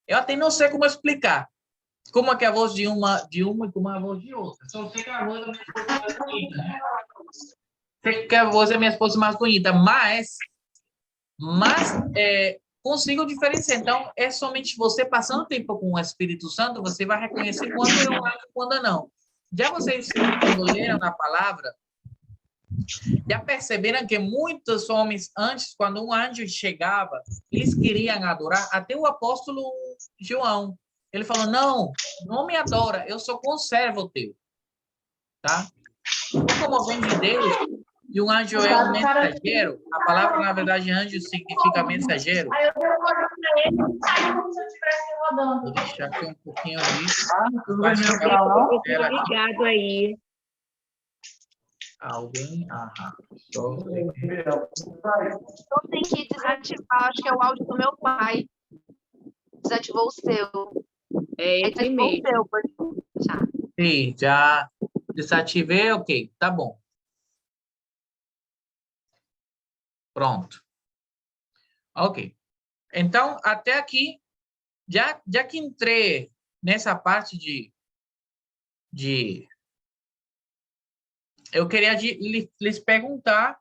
Eu até não sei como explicar. Como é que é a voz de uma e como a voz de outra. Só sei que a voz da minha esposa é mais bonita, né? Sei que a voz da minha esposa é mais bonita, mas consigo diferenciar. Então, é somente você passando tempo com o Espírito Santo, você vai reconhecer quando é um anjo e quando não. Já vocês, quando leram a palavra, já perceberam que muitos homens, antes, quando um anjo chegava, eles queriam adorar, até o apóstolo João. Ele falou, não me adora, eu sou conservo teu. Tá? Como vem de Deus, e um anjo é um mensageiro, a palavra, na verdade, anjo significa mensageiro. Aí eu dei uma olhada pra ele, aí como se eu estivesse rodando. Vou deixar aqui um pouquinho disso. Obrigado aí. Alguém? Então tem que desativar, acho que é o áudio do meu pai. Desativou o seu. É esse mesmo. O seu, pode deixar. Sim, já desativei, ok, tá bom. Pronto. Ok. Então, até aqui, já que entrei nessa parte eu queria lhes perguntar,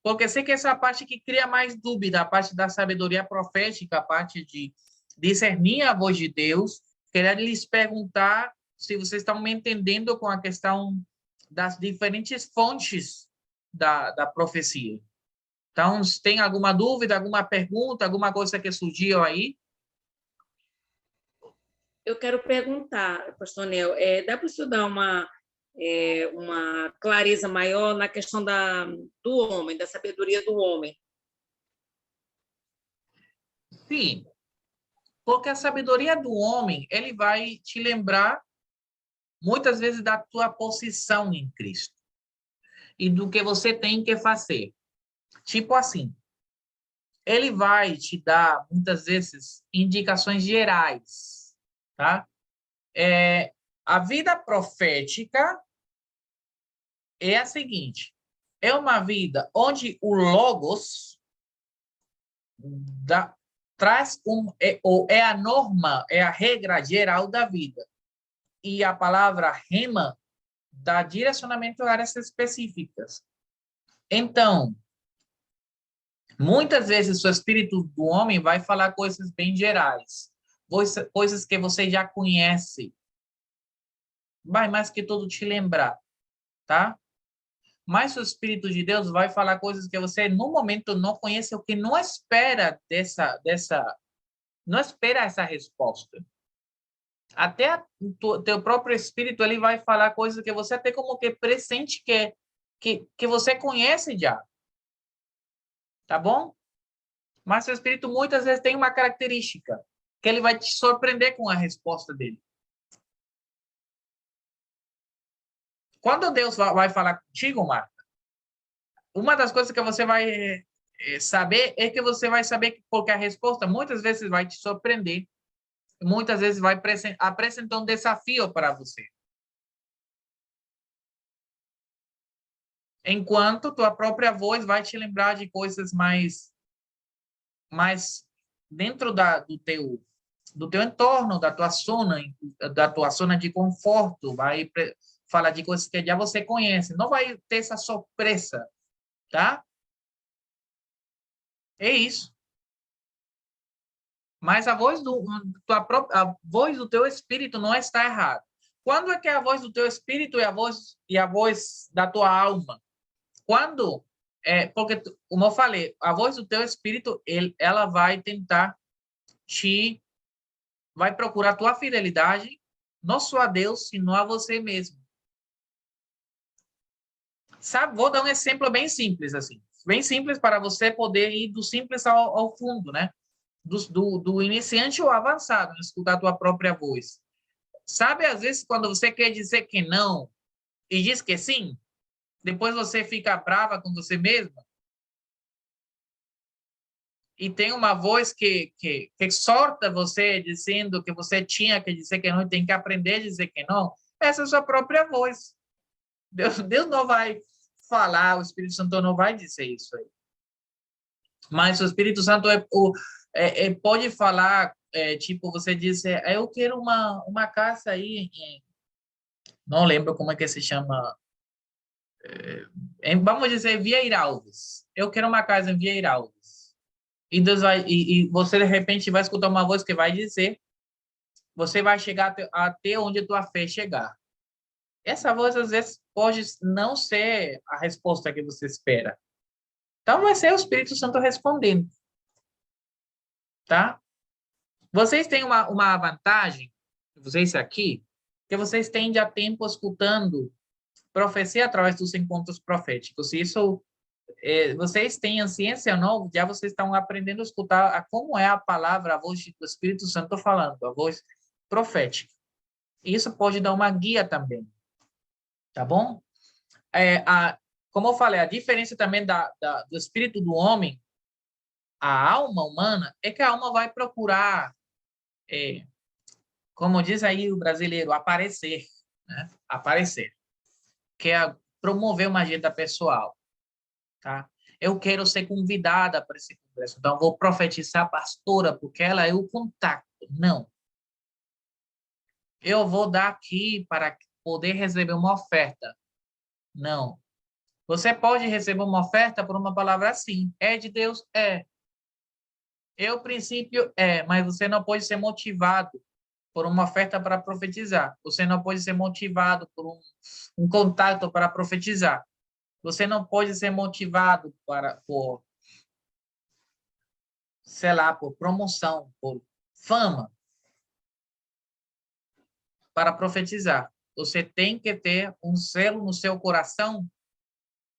porque sei que essa parte que cria mais dúvida, a parte da sabedoria profética, a parte de discernir a voz de Deus, queria lhes perguntar se vocês estão me entendendo com a questão das diferentes fontes da profecia. Então, se tem alguma dúvida, alguma pergunta, alguma coisa que surgiu aí? Eu quero perguntar, pastor Nel, dá para o senhor dar uma clareza maior na questão do homem, da sabedoria do homem? Sim, porque a sabedoria do homem, ele vai te lembrar, muitas vezes, da tua posição em Cristo e do que você tem que fazer. Tipo assim, ele vai te dar, muitas vezes, indicações gerais, tá? A vida profética é a seguinte, é uma vida onde o Logos traz é a norma, é a regra geral da vida. E a palavra rema dá direcionamento a áreas específicas. Então, muitas vezes o espírito do homem vai falar coisas bem gerais. coisas que você já conhece. Vai mais que tudo te lembrar, tá? Mas o Espírito de Deus vai falar coisas que você, no momento, não conhece, ou que não espera não espera essa resposta. Até o teu próprio Espírito, ele vai falar coisas que você até como que pressente que você conhece já. Tá bom? Mas o Espírito muitas vezes tem uma característica, que ele vai te surpreender com a resposta dele. Quando Deus vai falar contigo, Marta, uma das coisas que você vai saber é que você vai saber que, porque a resposta muitas vezes vai te surpreender, muitas vezes vai apresentar um desafio para você. Enquanto tua própria voz vai te lembrar de coisas mais dentro do teu entorno, da tua zona de conforto, vai falar de coisas que já você conhece, não vai ter essa surpresa, tá? É isso. Mas a voz a voz do teu espírito não está errada. Quando é que a voz do teu espírito e a voz da tua alma? Quando porque, como eu falei, a voz do teu espírito, ela vai tentar vai procurar a tua fidelidade, não só a Deus, sino a você mesmo. Sabe, vou dar um exemplo bem simples, assim. Bem simples para você poder ir do simples ao fundo, né? Do iniciante ao avançado, né? Escutar a tua própria voz. Sabe, às vezes, quando você quer dizer que não e diz que sim, depois você fica brava com você mesma e tem uma voz que exorta você dizendo que você tinha que dizer que não e tem que aprender a dizer que não. Essa é a sua própria voz. Deus não vai falar, o Espírito Santo não vai dizer isso aí. Mas o Espírito Santo pode falar, tipo, você diz, eu quero uma casa aí, não lembro como é que se chama, vamos dizer, Vieira Alves. Eu quero uma casa em Vieira Alves. E, Deus e você, de repente, vai escutar uma voz que vai dizer, você vai chegar até onde a tua fé chegar. Essa voz, às vezes, pode não ser a resposta que você espera. Então, vai ser o Espírito Santo respondendo. Tá? Vocês têm uma vantagem, vocês aqui, que vocês têm já tempo escutando profecia através dos encontros proféticos. Isso, vocês têm a ciência ou não, já vocês estão aprendendo a escutar como é a palavra, a voz do Espírito Santo falando, a voz profética. Isso pode dar uma guia também. Tá bom? Como eu falei, a diferença também do espírito do homem, a alma humana, é que a alma vai procurar, como diz aí o brasileiro, aparecer, né? Aparecer. Quer promover uma agenda pessoal, tá? Eu quero ser convidada para esse congresso, então vou profetizar a pastora, porque ela é o contato. Não. Eu vou dar aqui para poder receber uma oferta. Não. Você pode receber uma oferta por uma palavra assim. É de Deus? É. O princípio mas você não pode ser motivado por uma oferta para profetizar. Você não pode ser motivado por um contato para profetizar. Você não pode ser motivado sei lá, por promoção, por fama, para profetizar. Você tem que ter um zelo no seu coração,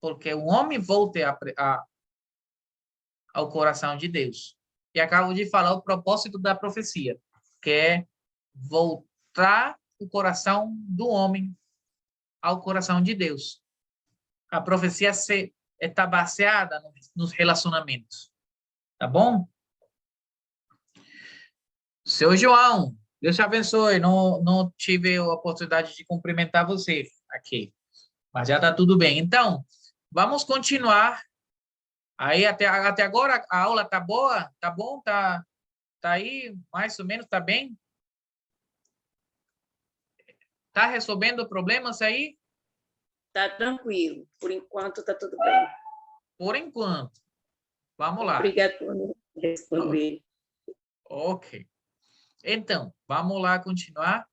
porque o homem volta ao coração de Deus. E acabo de falar o propósito da profecia, que é voltar o coração do homem ao coração de Deus. A profecia está baseada nos relacionamentos. Tá bom? Seu João, Deus te abençoe. Não tive a oportunidade de cumprimentar você aqui, mas já está tudo bem. Então, vamos continuar. Aí, até agora, a aula está boa? Tá bom? Tá aí, mais ou menos, tá bem? Tá resolvendo problemas aí? Tá tranquilo. Por enquanto, tá tudo bem. Por enquanto. Vamos lá. Obrigada por me responder. Ok. Então, vamos lá continuar.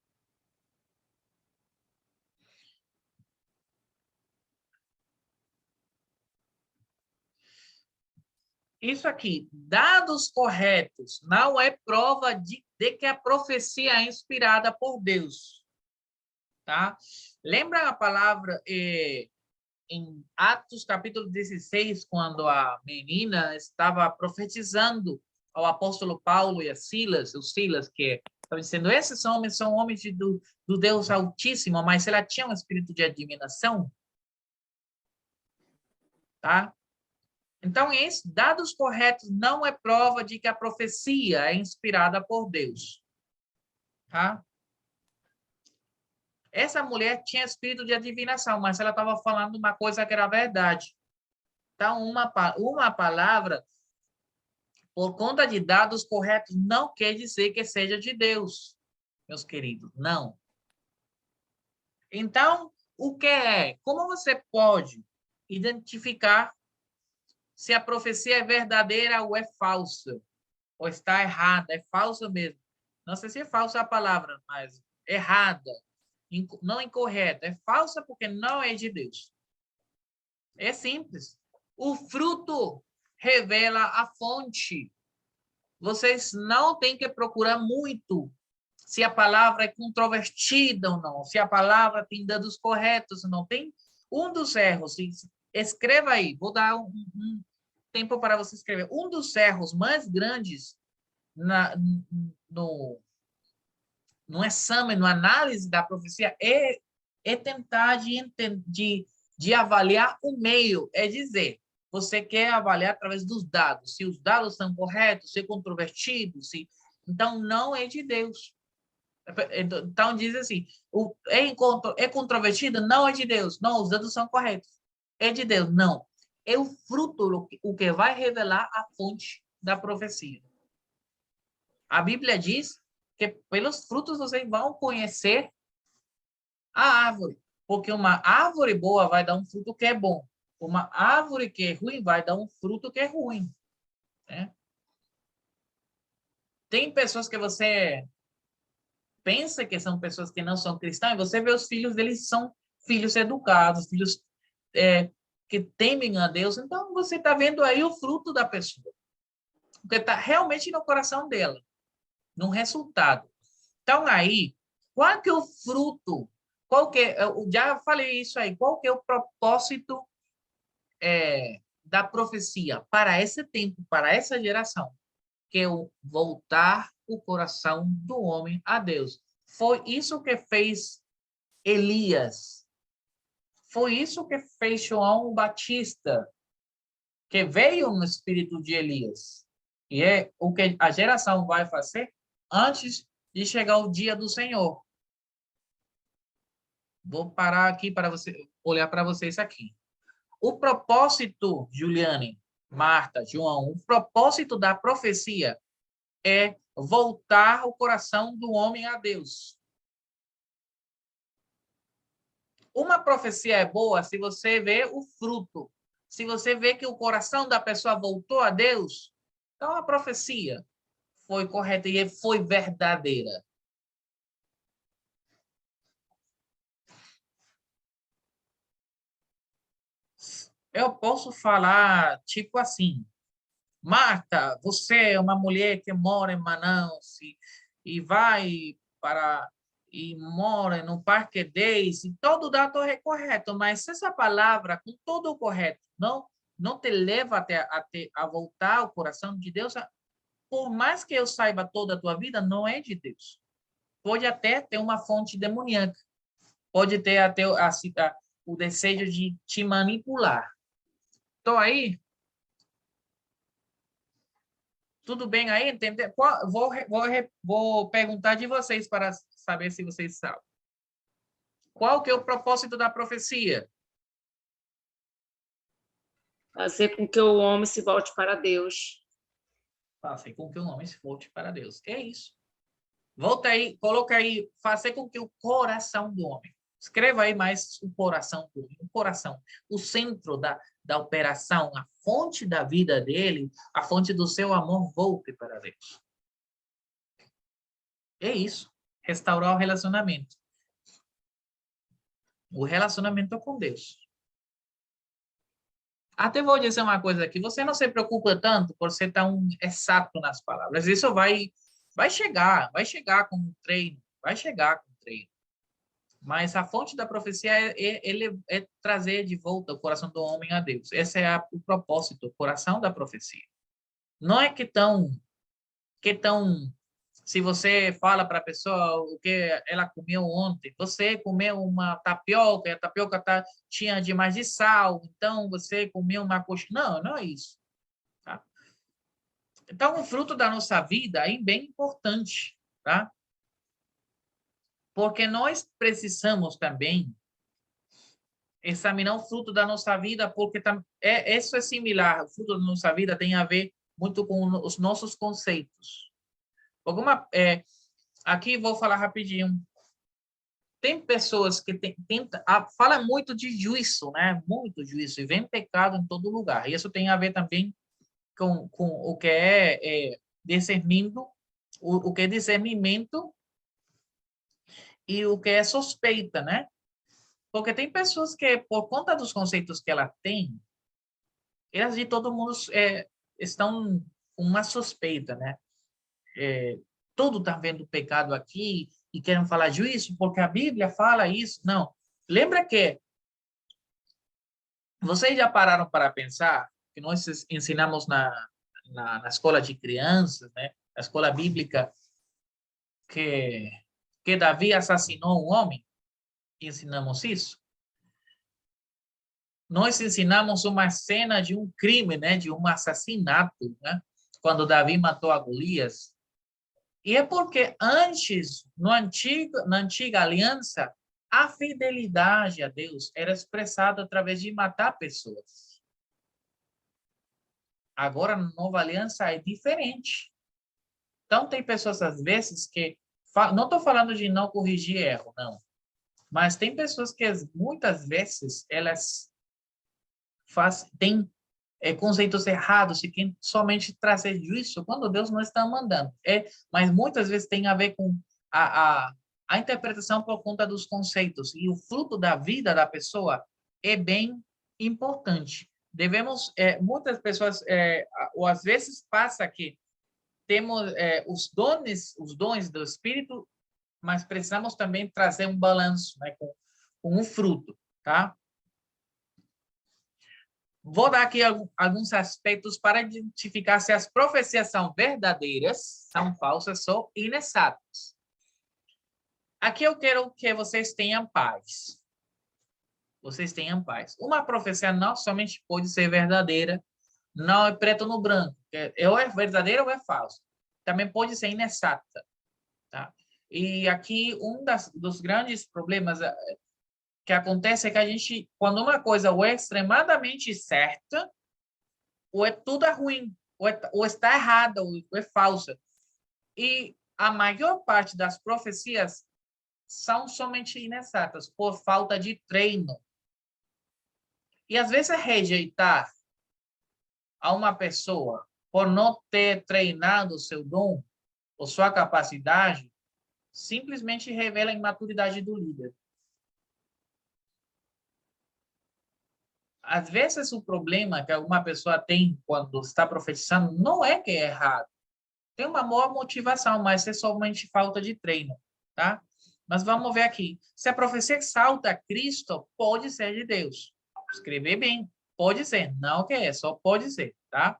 Isso aqui, dados corretos, não é prova de que a profecia é inspirada por Deus. Tá? Lembra a palavra em Atos capítulo 16, quando a menina estava profetizando ao apóstolo Paulo e a Silas, os Silas, que estava dizendo, esses homens são homens do Deus Altíssimo, mas ela tinha um espírito de adivinação, tá? Então, esses dados corretos não é prova de que a profecia é inspirada por Deus, tá? Essa mulher tinha espírito de adivinação, mas ela estava falando uma coisa que era verdade. Então, uma palavra, por conta de dados corretos, não quer dizer que seja de Deus, meus queridos, não. Então, o que é? Como você pode identificar se a profecia é verdadeira ou é falsa? Ou está errada? É falsa mesmo. Não sei se é falsa a palavra, mas errada, não incorreta. É falsa porque não é de Deus. É simples. O fruto revela a fonte. Vocês não têm que procurar muito se a palavra é controvertida ou não, se a palavra tem dados corretos ou não. Tem um dos erros. Escreva aí. Vou dar um tempo para você escrever. Um dos erros mais grandes no exame, na análise da profecia é tentar de avaliar o meio, é dizer, você quer avaliar através dos dados, se os dados são corretos, se é controvertido, se... Então, não é de Deus. Então, diz assim, é controvertido? Não é de Deus. Não, os dados são corretos. É de Deus? Não. É o fruto, o que vai revelar a fonte da profecia. A Bíblia diz que pelos frutos vocês vão conhecer a árvore. Porque uma árvore boa vai dar um fruto que é bom. Uma árvore que é ruim vai dar um fruto que é ruim. Né? Tem pessoas que você pensa que são pessoas que não são cristãs, e você vê os filhos deles são filhos educados, filhos que temem a Deus. Então, você está vendo aí o fruto da pessoa. Porque está realmente no coração dela, no resultado. Então, aí, qual que é o fruto? Eu já falei isso aí. Qual que é o propósito da profecia para esse tempo, para essa geração? Que é o voltar o coração do homem a Deus. Foi isso que fez Elias. Foi isso que fez João Batista, que veio no espírito de Elias. E é o que a geração vai fazer antes de chegar o dia do Senhor. Vou parar aqui para você olhar para vocês aqui. O propósito, Juliane, Marta, João, o propósito da profecia é voltar o coração do homem a Deus. Uma profecia é boa se você vê o fruto. Se você vê que o coração da pessoa voltou a Deus, então a profecia foi correta e foi verdadeira. Eu posso falar tipo assim, Marta, você é uma mulher que mora em Manaus e vai para e mora no Parque 10 e todo dado é correto, mas essa palavra com todo o correto não te leva a voltar ao coração de Deus, por mais que eu saiba toda a tua vida, não é de Deus. Pode até ter uma fonte demoníaca, pode ter até o desejo de te manipular. Estou aí? Tudo bem aí? Entender? Vou perguntar de vocês para saber se vocês sabem. Qual que é o propósito da profecia? Fazer com que o homem se volte para Deus. Fazer com que o homem se volte para Deus. É isso. Volta aí, coloca aí, fazer com que o coração do homem. Escreva aí mais o coração do homem. O coração, o centro da operação, a fonte da vida dele, a fonte do seu amor, volte para Deus. É isso. Restaurar o relacionamento. O relacionamento com Deus. Até vou dizer uma coisa aqui. Você não se preocupa tanto por ser tão exato nas palavras. Isso vai chegar com o treino. Vai chegar com o treino. Mas a fonte da profecia é trazer de volta o coração do homem a Deus. Esse é o propósito, o coração da profecia. Não é que se você fala para a pessoa o que ela comeu ontem, você comeu uma tapioca, e a tapioca tinha demais de sal, então você comeu uma coxa. Não, não é isso. Tá? Então, o fruto da nossa vida é bem importante, tá? Porque nós precisamos também examinar o fruto da nossa vida, porque isso é similar. O fruto da nossa vida tem a ver muito com os nossos conceitos. Aqui vou falar rapidinho. Tem pessoas que fala muito de juízo, né? Muito juízo, e vem pecado em todo lugar. Isso tem a ver também com o que é discernimento, o que é discernimento e o que é suspeita, né? Porque tem pessoas que, por conta dos conceitos que ela tem, elas de todo mundo estão com uma suspeita, né? Tudo está vendo pecado aqui e querem falar juízo porque a Bíblia fala isso. Não. Lembra que vocês já pararam para pensar que nós ensinamos na escola de crianças, né? Na escola bíblica, que Davi assassinou um homem? Ensinamos isso? Nós ensinamos uma cena de um crime, né? De um assassinato, né? Quando Davi matou a Golias. E é porque antes, na antiga aliança, a fidelidade a Deus era expressada através de matar pessoas. Agora, na nova aliança, é diferente. Então, tem pessoas, às vezes, que... Não estou falando de não corrigir erro, não. Mas tem pessoas que, muitas vezes, elas têm conceitos errados e querem somente trazer juízo quando Deus não está mandando. Mas muitas vezes tem a ver com a interpretação por conta dos conceitos. E o fruto da vida da pessoa é bem importante. Muitas pessoas, ou às vezes passa que temos os dons do Espírito, mas precisamos também trazer um balanço, né, com o fruto, tá? Vou dar aqui alguns aspectos para identificar se as profecias são verdadeiras, são falsas ou inexatas. Aqui eu quero que vocês tenham paz. Vocês tenham paz. Uma profecia não somente pode ser verdadeira, não é preto no branco. Ou é verdadeira ou é falsa. Também pode ser inexata. Tá? E aqui dos grandes problemas que acontece é que a gente, quando uma coisa ou é extremamente certa, ou tudo é ruim, ou está errada, ou é falsa. E a maior parte das profecias são somente inexatas, por falta de treino. E às vezes rejeitar a uma pessoa por não ter treinado o seu dom, ou sua capacidade, simplesmente revela a imaturidade do líder. Às vezes, o problema que alguma pessoa tem quando está profetizando não é que é errado. Tem uma boa motivação, mas é somente falta de treino, tá? Mas vamos ver aqui. Se a profecia exalta Cristo, pode ser de Deus. Escrever bem. Pode ser. Não que é, só pode ser, tá?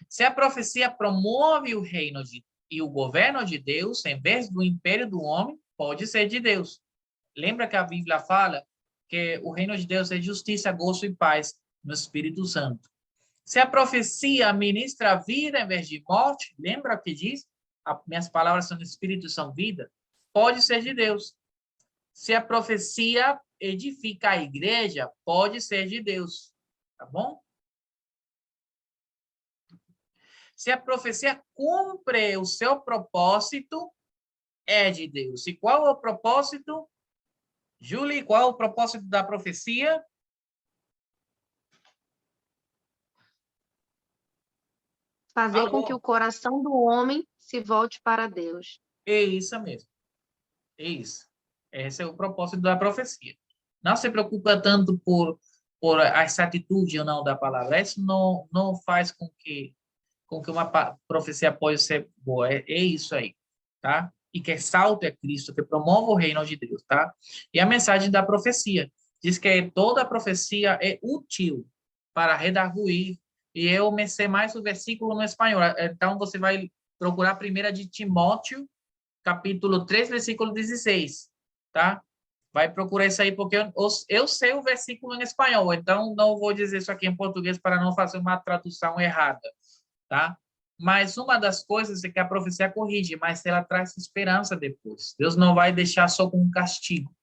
Se a profecia promove o reino e o governo de Deus, em vez do império do homem, pode ser de Deus. Lembra que a Bíblia fala que o reino de Deus é justiça, gozo e paz no Espírito Santo. Se a profecia ministra vida em vez de morte, lembra o que diz? Minhas palavras são Espírito e são vida. Pode ser de Deus. Se a profecia edifica a igreja, pode ser de Deus. Tá bom? Se a profecia cumpre o seu propósito, é de Deus. E qual é o propósito? Julie, qual é o propósito da profecia? Fazer com Alô? que o coração do homem se volte para Deus. É isso mesmo. É isso. Esse é o propósito da profecia. Não se preocupa tanto por essa atitude ou não da palavra. Isso não faz com que uma profecia pode ser boa. É isso aí, tá? E que exalte a Cristo, que promova o reino de Deus, tá? E a mensagem da profecia diz que toda profecia é útil para redarguir. E eu me sei mais o versículo no espanhol. Então, você vai procurar 1 de Timóteo, capítulo 3, versículo 16, tá? Vai procurar isso aí, porque eu sei o versículo em espanhol, então não vou dizer isso aqui em português para não fazer uma tradução errada, tá? Mas uma das coisas é que a profecia corrige, mas ela traz esperança depois. Deus não vai deixar só com um castigo.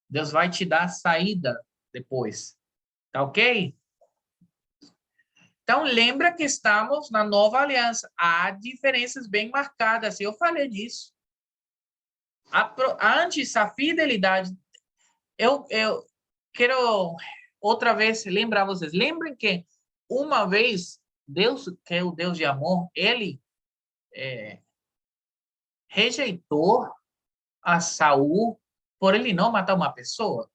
Deus vai te dar saída depois. Tá ok? Então, lembra que estamos na nova aliança. Há diferenças bem marcadas. Eu falei disso. Antes, a fidelidade... Eu quero outra vez lembrar vocês. Lembrem que uma vez Deus, que é o Deus de amor, ele rejeitou a Saul por ele não matar uma pessoa.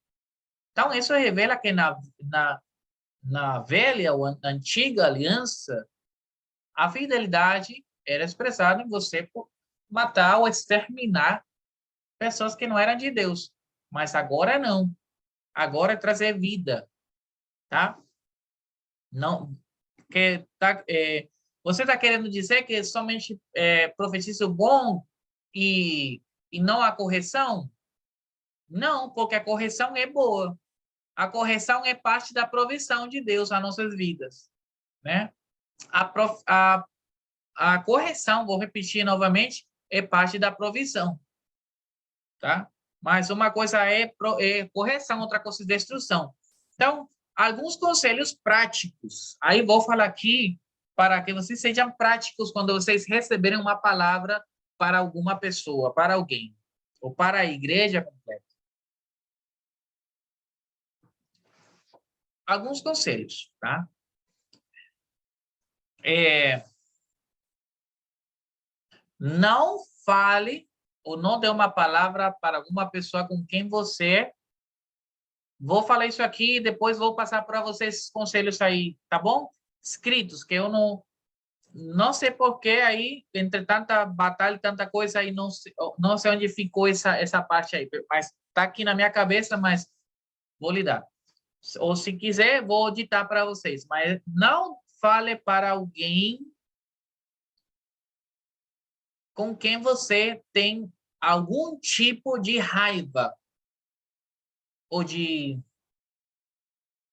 Então, isso revela que na velha ou antiga aliança, a fidelidade era expressada em você por matar ou exterminar pessoas que não eram de Deus. Mas agora não. Agora é trazer vida, tá? Não, que você está querendo dizer que somente profetiza o bom e não a correção? Não, porque a correção é boa. A correção é parte da provisão de Deus nas nossas vidas, né? A correção, vou repetir novamente, é parte da provisão, tá? Mas uma coisa é correção, outra coisa é destruição. Então, alguns conselhos práticos. Aí vou falar aqui para que vocês sejam práticos quando vocês receberem uma palavra para alguma pessoa, para alguém, ou para a igreja completa. Alguns conselhos, tá? Não fale ou não dê uma palavra para alguma pessoa com quem você... Vou falar isso aqui e depois vou passar para vocês conselhos aí, tá bom? Escritos, que eu não sei por que aí, entre tanta batalha e tanta coisa aí, não sei onde ficou essa parte aí, mas está aqui na minha cabeça, mas vou lhe dar. Ou se quiser, vou ditar para vocês, mas não fale para alguém com quem você tem algum tipo de raiva ou de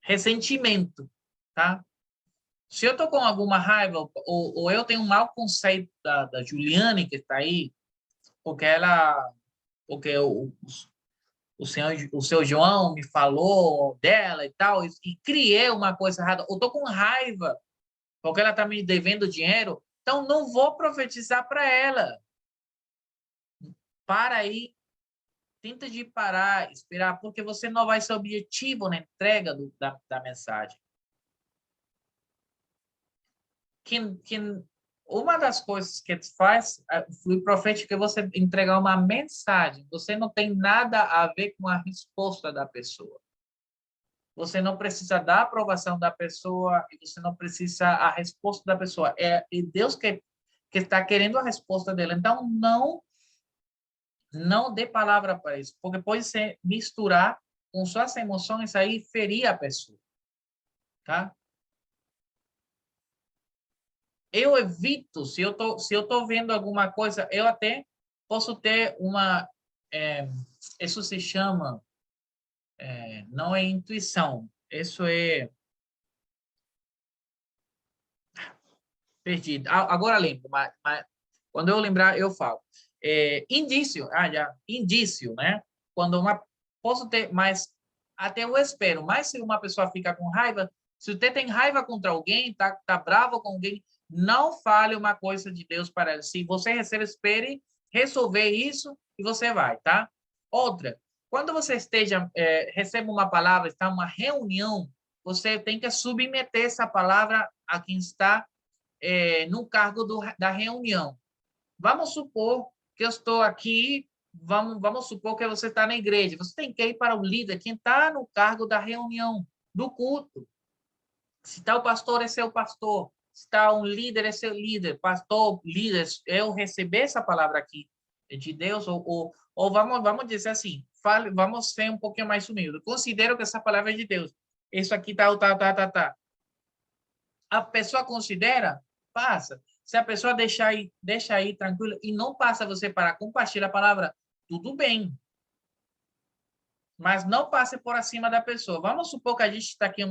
ressentimento, tá? Se eu tô com alguma raiva ou eu tenho um mau conceito da Juliane que está aí, porque o seu João me falou dela e tal, e criei uma coisa errada, ou tô com raiva porque ela está me devendo dinheiro, então não vou profetizar para ela. Para aí, tenta de parar, esperar, porque você não vai ser objetivo na entrega da mensagem. Uma das coisas que faz o fluir profético é você entregar uma mensagem. Você não tem nada a ver com a resposta da pessoa. Você não precisa da aprovação da pessoa e você não precisa a resposta da pessoa. É Deus que está querendo a resposta dela. Então, não dê palavra para isso, porque pode ser misturar com suas emoções aí e ferir a pessoa, tá? Eu evito, se eu tô vendo alguma coisa, eu até posso ter isso se chama, não é intuição, isso é perdido. Agora lembro, mas quando eu lembrar, eu falo. Indício, indício, né? Posso ter, mas até eu espero, mas se uma pessoa fica com raiva, se você tem raiva contra alguém, tá bravo com alguém, não fale uma coisa de Deus para ela. Se você recebe, espere resolver isso e você vai, tá? Outra, quando você recebe uma palavra, está em uma reunião, você tem que submeter essa palavra a quem está no cargo da reunião. Vamos supor que eu estou aqui, vamos supor que você está na igreja. Você tem que ir para o líder, quem está no cargo da reunião, do culto. Se está o pastor, esse é o pastor. Se está um líder, esse é o líder. Pastor, líder, eu receber essa palavra aqui de Deus, ou vamos dizer assim, vamos ser um pouquinho mais humilde. Considero que essa palavra é de Deus. Isso aqui tá. A pessoa considera, passa. Se a pessoa deixa aí tranquilo e não passa você para compartilhar a palavra, tudo bem. Mas não passe por acima da pessoa. Vamos supor que a gente está aqui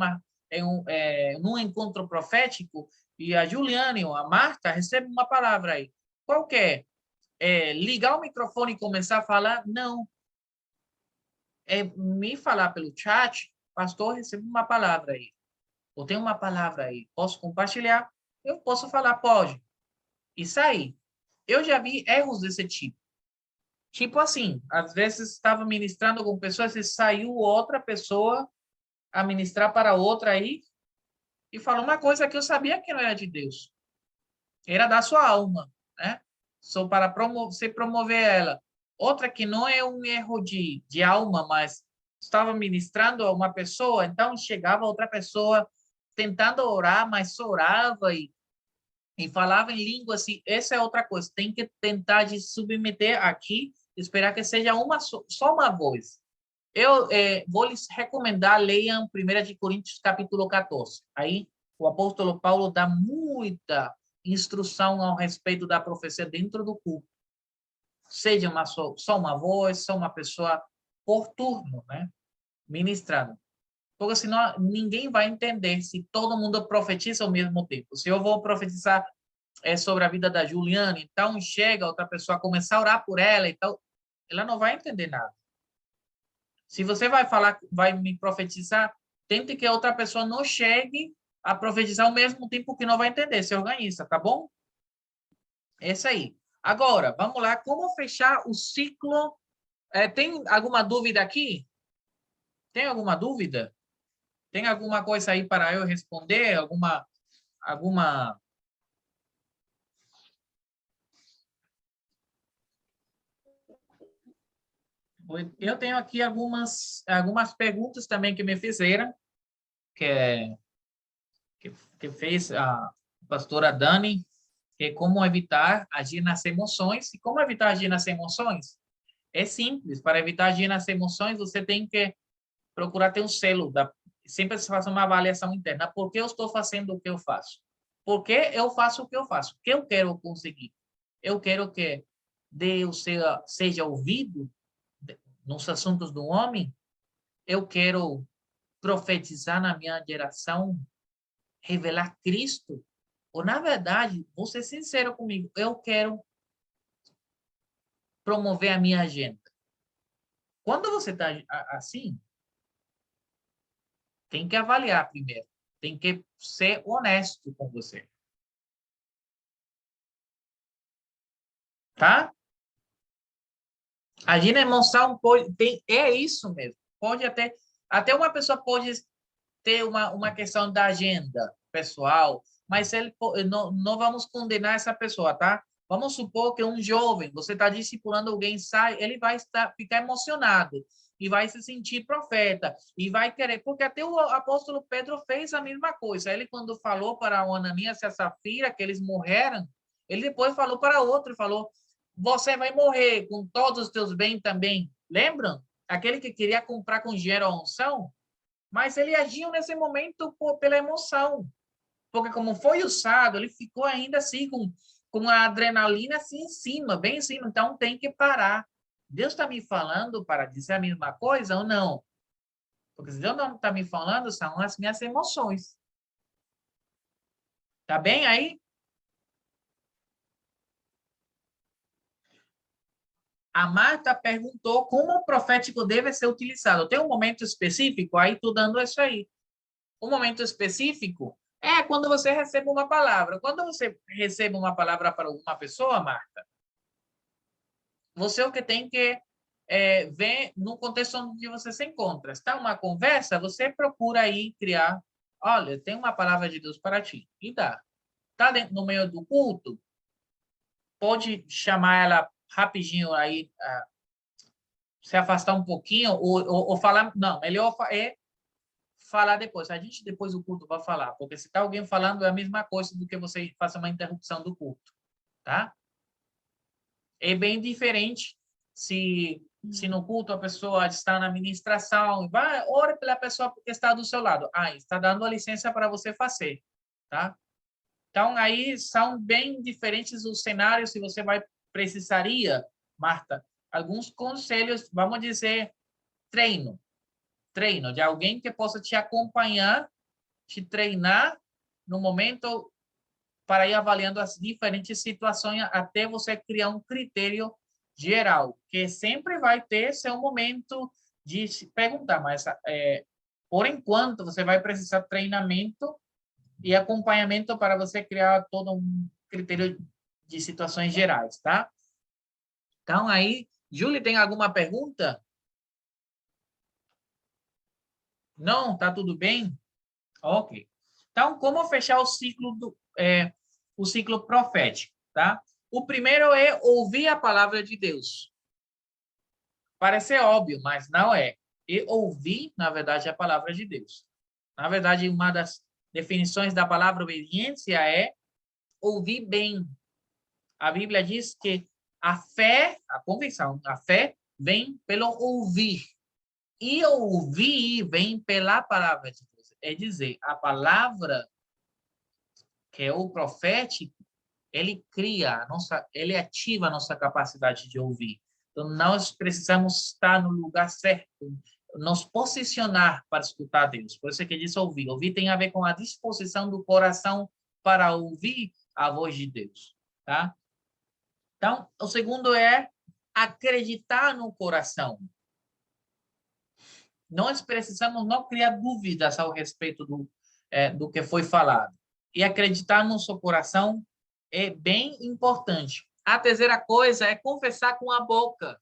num encontro profético e a Juliane ou a Marta recebem uma palavra aí. Qual que é? Ligar o microfone e começar a falar? Não. Me falar pelo chat, pastor, recebe uma palavra aí. Eu tenho uma palavra aí. Posso compartilhar? Eu posso falar, pode. Isso aí. Eu já vi erros desse tipo. Tipo assim, às vezes estava ministrando com pessoas e saiu outra pessoa a ministrar para outra aí e falou uma coisa que eu sabia que não era de Deus. Era da sua alma, né? Só para promover ela. Outra que não é um erro de alma, mas estava ministrando a uma pessoa, então chegava outra pessoa tentando orar, mas só orava e falava em língua, assim, essa é outra coisa, tem que tentar de submeter aqui, esperar que seja só uma voz. Eu vou lhes recomendar, leiam 1 de Coríntios, capítulo 14. Aí o apóstolo Paulo dá muita instrução ao respeito da profecia dentro do culto. Seja só uma voz, só uma pessoa por turno, né? Ministrando. Porque senão ninguém vai entender se todo mundo profetiza ao mesmo tempo. Se eu vou profetizar sobre a vida da Juliane, então chega outra pessoa começar a orar por ela, então ela não vai entender nada. Se você vai falar, vai me profetizar, tente que a outra pessoa não chegue a profetizar ao mesmo tempo que não vai entender, se organiza, tá bom? Esse aí. Agora, vamos lá, como fechar o ciclo? Tem alguma dúvida aqui? Tem alguma dúvida? Tem alguma coisa aí para eu responder? Alguma... Eu tenho aqui algumas perguntas também que me fizeram, que fez a pastora Dani, que é como evitar agir nas emoções. E como evitar agir nas emoções? É simples. Para evitar agir nas emoções, você tem que procurar ter um selo. Sempre se faz uma avaliação interna. Por que eu estou fazendo o que eu faço? Por que eu faço o que eu faço? O que eu quero conseguir? Eu quero que Deus seja ouvido nos assuntos do homem? Eu quero profetizar na minha geração, revelar Cristo? Ou, na verdade, vou ser sincero comigo, eu quero promover a minha agenda. Quando você está assim, tem que avaliar primeiro. Tem que ser honesto com você. Tá? Agir na emoção é isso mesmo. Pode até uma pessoa pode ter uma questão da agenda pessoal, mas não vamos condenar essa pessoa, tá? Vamos supor que um jovem, você está discipulando alguém, ele vai ficar emocionado e vai se sentir profeta e vai querer, porque até o apóstolo Pedro fez a mesma coisa. Ele, quando falou para o Ananias e a Safira que eles morreram, ele depois falou para outro, falou: você vai morrer com todos os teus bens também. Lembram? Aquele que queria comprar com dinheiro a unção, mas ele agiu nesse momento pela emoção. Porque como foi usado, ele ficou ainda assim, com a adrenalina assim em cima, bem em cima. Então, tem que parar. Deus está me falando para dizer a mesma coisa ou não? Porque se Deus não está me falando, são as minhas emoções. Tá bem aí? A Marta perguntou como o profético deve ser utilizado. Tem um momento específico? Aí estou dando isso aí. Um momento específico é quando você recebe uma palavra. Quando você recebe uma palavra para uma pessoa, Marta, você o que tem que ver no contexto onde você se encontra. Está uma conversa, você procura aí criar, olha, tem uma palavra de Deus para ti. E dá. está no meio do culto, pode chamar ela rapidinho aí, se afastar um pouquinho, ou falar, não, melhor é falar depois. A gente, depois do culto, vai falar, porque se está alguém falando, é a mesma coisa do que você faça uma interrupção do culto, tá? É bem diferente se no culto a pessoa está na ministração, vai, ore pela pessoa que está do seu lado. Está dando a licença para você fazer, tá? Então, aí são bem diferentes os cenários, se você precisaria, Marta, alguns conselhos, vamos dizer, treino de alguém que possa te acompanhar, te treinar no momento para ir avaliando as diferentes situações até você criar um critério geral, que sempre vai ter seu momento de se perguntar, mas por enquanto você vai precisar de treinamento e acompanhamento para você criar todo um critério de situações gerais, tá? Então, aí, Júlia, tem alguma pergunta? Não? Tá tudo bem? Ok. Então, como fechar o ciclo o ciclo profético, tá? O primeiro é ouvir a palavra de Deus. Parece óbvio, mas não é. E ouvir, na verdade, é a palavra de Deus. Na verdade, uma das definições da palavra obediência é ouvir bem. A Bíblia diz que a fé, a convicção, a fé vem pelo ouvir. E ouvir vem pela palavra de Deus. É dizer, a palavra, que é o profético, ele cria, ele ativa a nossa capacidade de ouvir. Então, nós precisamos estar no lugar certo, nos posicionar para escutar Deus. Por isso que diz ouvir. Ouvir tem a ver com a disposição do coração para ouvir a voz de Deus, tá? Então, o segundo é acreditar no coração. Nós precisamos não criar dúvidas ao respeito do que foi falado. E acreditar no seu coração é bem importante. A terceira coisa é confessar com a boca.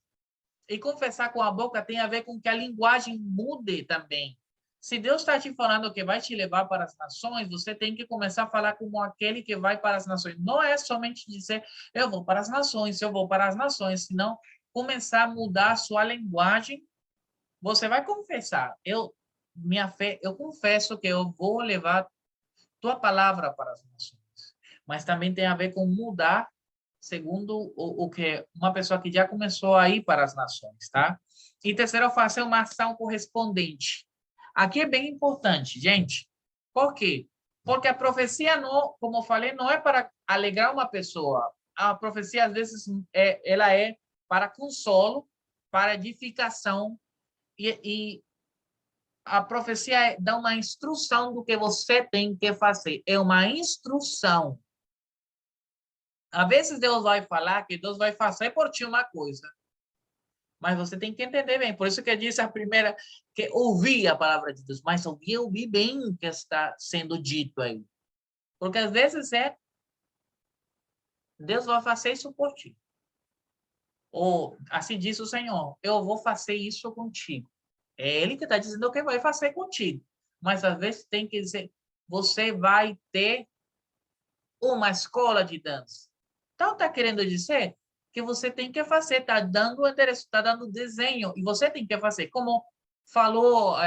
E confessar com a boca tem a ver com que a linguagem mude também. Se Deus está te falando que vai te levar para as nações, você tem que começar a falar como aquele que vai para as nações. Não é somente dizer, eu vou para as nações, eu vou para as nações, senão começar a mudar a sua linguagem. Você vai confessar. Minha fé, eu confesso que eu vou levar tua palavra para as nações. Mas também tem a ver com mudar segundo o que uma pessoa que já começou a ir para as nações, tá? E terceiro, fazer uma ação correspondente. Aqui é bem importante, gente. Por quê? Porque a profecia, não, como eu falei, não é para alegrar uma pessoa. A profecia, às vezes, ela é para consolo, para edificação, e a profecia dá uma instrução do que você tem que fazer. É uma instrução. Às vezes Deus vai falar que Deus vai fazer por ti uma coisa. Mas você tem que entender bem. Por isso que eu disse a primeira, que ouvir a palavra de Deus. Mas ouvir bem o que está sendo dito aí. Porque às vezes Deus vai fazer isso por ti. Ou, assim diz o Senhor, eu vou fazer isso contigo. É Ele que está dizendo o que vai fazer contigo. Mas às vezes tem que dizer, você vai ter uma escola de dança. Então, está querendo dizer que você tem que fazer, está dando endereço, está dando desenho, e você tem que fazer. Como falou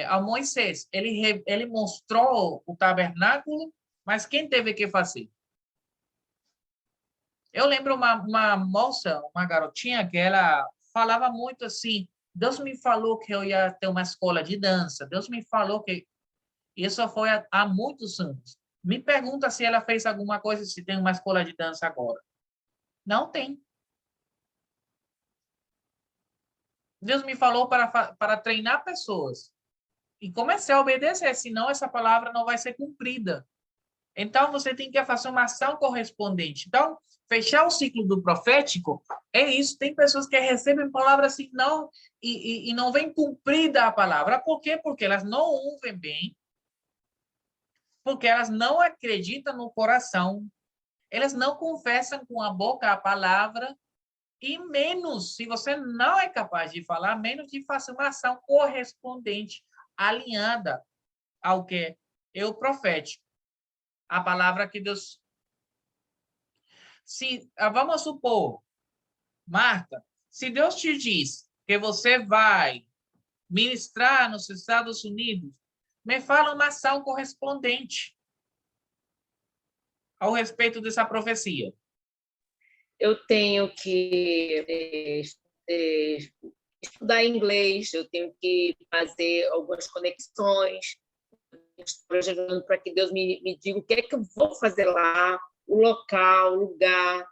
a Moisés, ele mostrou o tabernáculo, mas quem teve que fazer? Eu lembro uma moça, uma garotinha, que ela falava muito assim, Deus me falou que eu ia ter uma escola de dança, Deus me falou que... Isso foi há muitos anos. Me pergunta se ela fez alguma coisa, se tem uma escola de dança agora. Não tem. Deus me falou para treinar pessoas. E comecei a obedecer, senão essa palavra não vai ser cumprida. Então, você tem que fazer uma ação correspondente. Então, fechar o ciclo do profético é isso. Tem pessoas que recebem palavras assim não, e não vem cumprida a palavra. Por quê? Porque elas não ouvem bem, porque elas não acreditam no coração, elas não confessam com a boca a palavra, e menos, se você não é capaz de falar, menos de fazer uma ação correspondente, alinhada ao que é o profético. a palavra que Deus... Se, vamos supor, Marta, se Deus te diz que você vai ministrar nos Estados Unidos, me fala uma ação correspondente ao respeito dessa profecia. Eu tenho que estudar inglês, eu tenho que fazer algumas conexões, projetando para que Deus me diga o que é que eu vou fazer lá, o local, o lugar,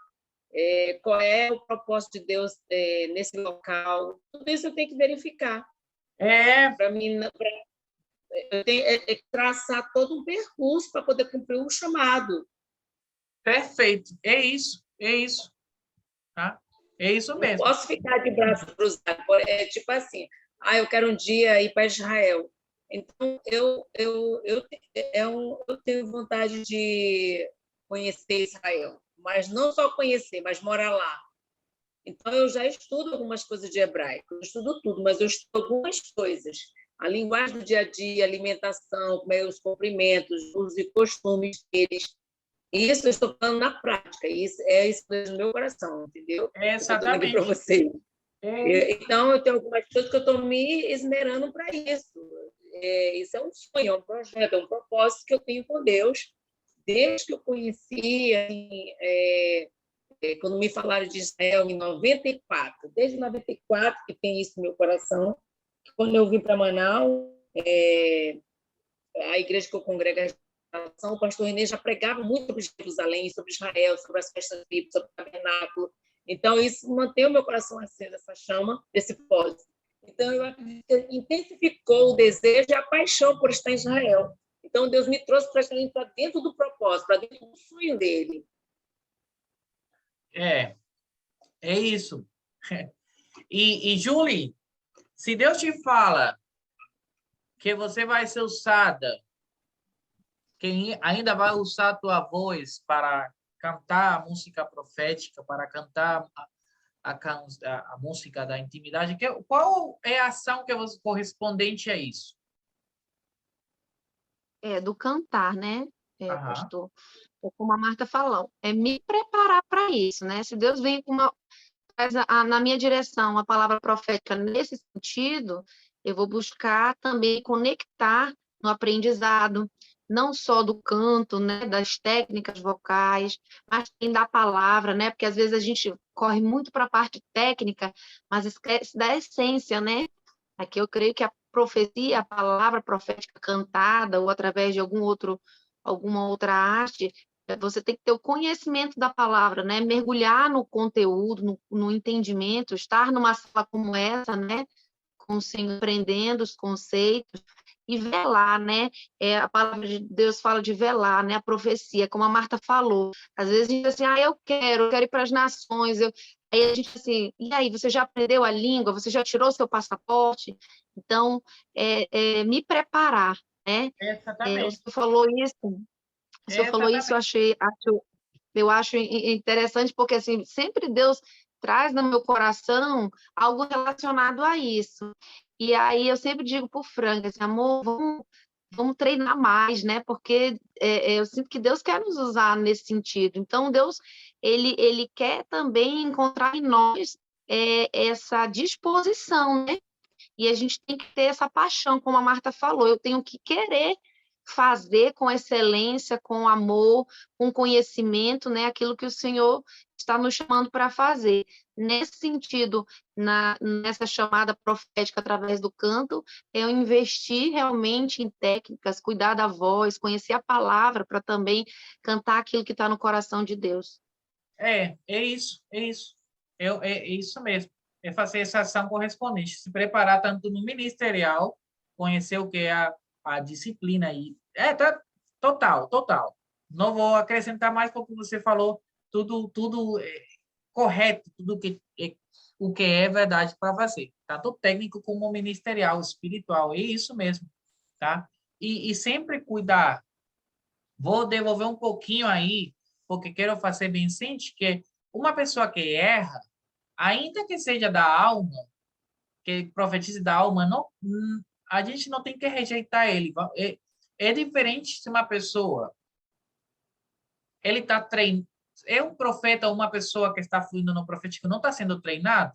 qual é o propósito de Deus nesse local. Tudo isso eu tenho que verificar. Para mim, eu tenho que traçar todo um percurso para poder cumprir um chamado. Perfeito, é isso. Tá? É isso mesmo. Não posso ficar de braço cruzado. É tipo assim, eu quero um dia ir para Israel. Então, eu tenho vontade de conhecer Israel, mas não só conhecer, mas morar lá. Então, eu já estudo algumas coisas de hebraico, eu estudo tudo, mas eu estudo algumas coisas. A linguagem do dia a dia, alimentação, como é os cumprimentos, usos e costumes deles. Isso eu estou falando na prática, isso do meu coração, entendeu? Exatamente. Para vocês. Então, eu tenho algumas coisas que eu estou me esmerando para isso. Isso é um sonho, é um projeto, é um propósito que eu tenho com Deus, desde que eu conheci, assim, quando me falaram de Israel em 94, desde 94 que tem isso no meu coração. Quando eu vim para Manaus, a igreja que eu congrego, o pastor Renê já pregava muito sobre Jerusalém, sobre Israel, sobre as festas bíblicas, sobre o tabernáculo. Então, isso mantém o meu coração aceso, essa chama, esse propósito. Então, eu acredito que intensificou o desejo e a paixão por estar em Israel. Então, Deus me trouxe para dentro do propósito, para dentro do sonho dele. É isso. E Julie, se Deus te fala que você vai ser usada, que ainda vai usar a tua voz para cantar a música profética, para cantar a música da intimidade, qual é a ação que você correspondente a isso? Do cantar, né, Aham. pastor? Como a Marta falou, é me preparar para isso, né? Se Deus vem na minha direção a palavra profética nesse sentido, eu vou buscar também conectar no aprendizado, não só do canto, né, das técnicas vocais, mas também da palavra, né? Porque às vezes a gente corre muito para a parte técnica, mas esquece da essência, né? Aqui eu creio que a profecia, a palavra profética cantada ou através de alguma outra arte, você tem que ter o conhecimento da palavra, né? Mergulhar no conteúdo, no entendimento, estar numa sala como essa, né? Com o Senhor, aprendendo os conceitos e velar, né? A palavra de Deus fala de velar, né? A profecia, como a Marta falou. Às vezes a gente diz assim, eu quero ir para as nações, Aí a gente assim, e aí, você já aprendeu a língua? Você já tirou seu passaporte? Então, me preparar, né? O Exatamente. senhor falou isso, eu acho interessante, porque assim, sempre Deus traz no meu coração algo relacionado a isso. E aí eu sempre digo para o Frank, assim, amor, vamos treinar mais, né? Porque eu sinto que Deus quer nos usar nesse sentido. Então, Deus, ele quer também encontrar em nós essa disposição, né? E a gente tem que ter essa paixão, como a Marta falou, eu tenho que querer fazer com excelência, com amor, com conhecimento, né, aquilo que o Senhor está nos chamando para fazer. Nesse sentido, nessa chamada profética através do canto, eu investir realmente em técnicas, cuidar da voz, conhecer a palavra para também cantar aquilo que está no coração de Deus. É isso. É isso mesmo. É fazer essa ação correspondente, se preparar tanto no ministerial, conhecer o que é a disciplina aí. Tá, total. Não vou acrescentar mais porque você falou tudo correto, o que é verdade para fazer, tanto técnico como ministerial, espiritual, é isso mesmo, tá? E sempre cuidar. Vou devolver um pouquinho aí, porque quero fazer bem ciente que uma pessoa que erra, ainda que seja da alma, que profetize da alma, não, a gente não tem que rejeitar ele. É diferente se uma pessoa Ele está treinando. É um profeta, uma pessoa que está fluindo no profético, não está sendo treinado?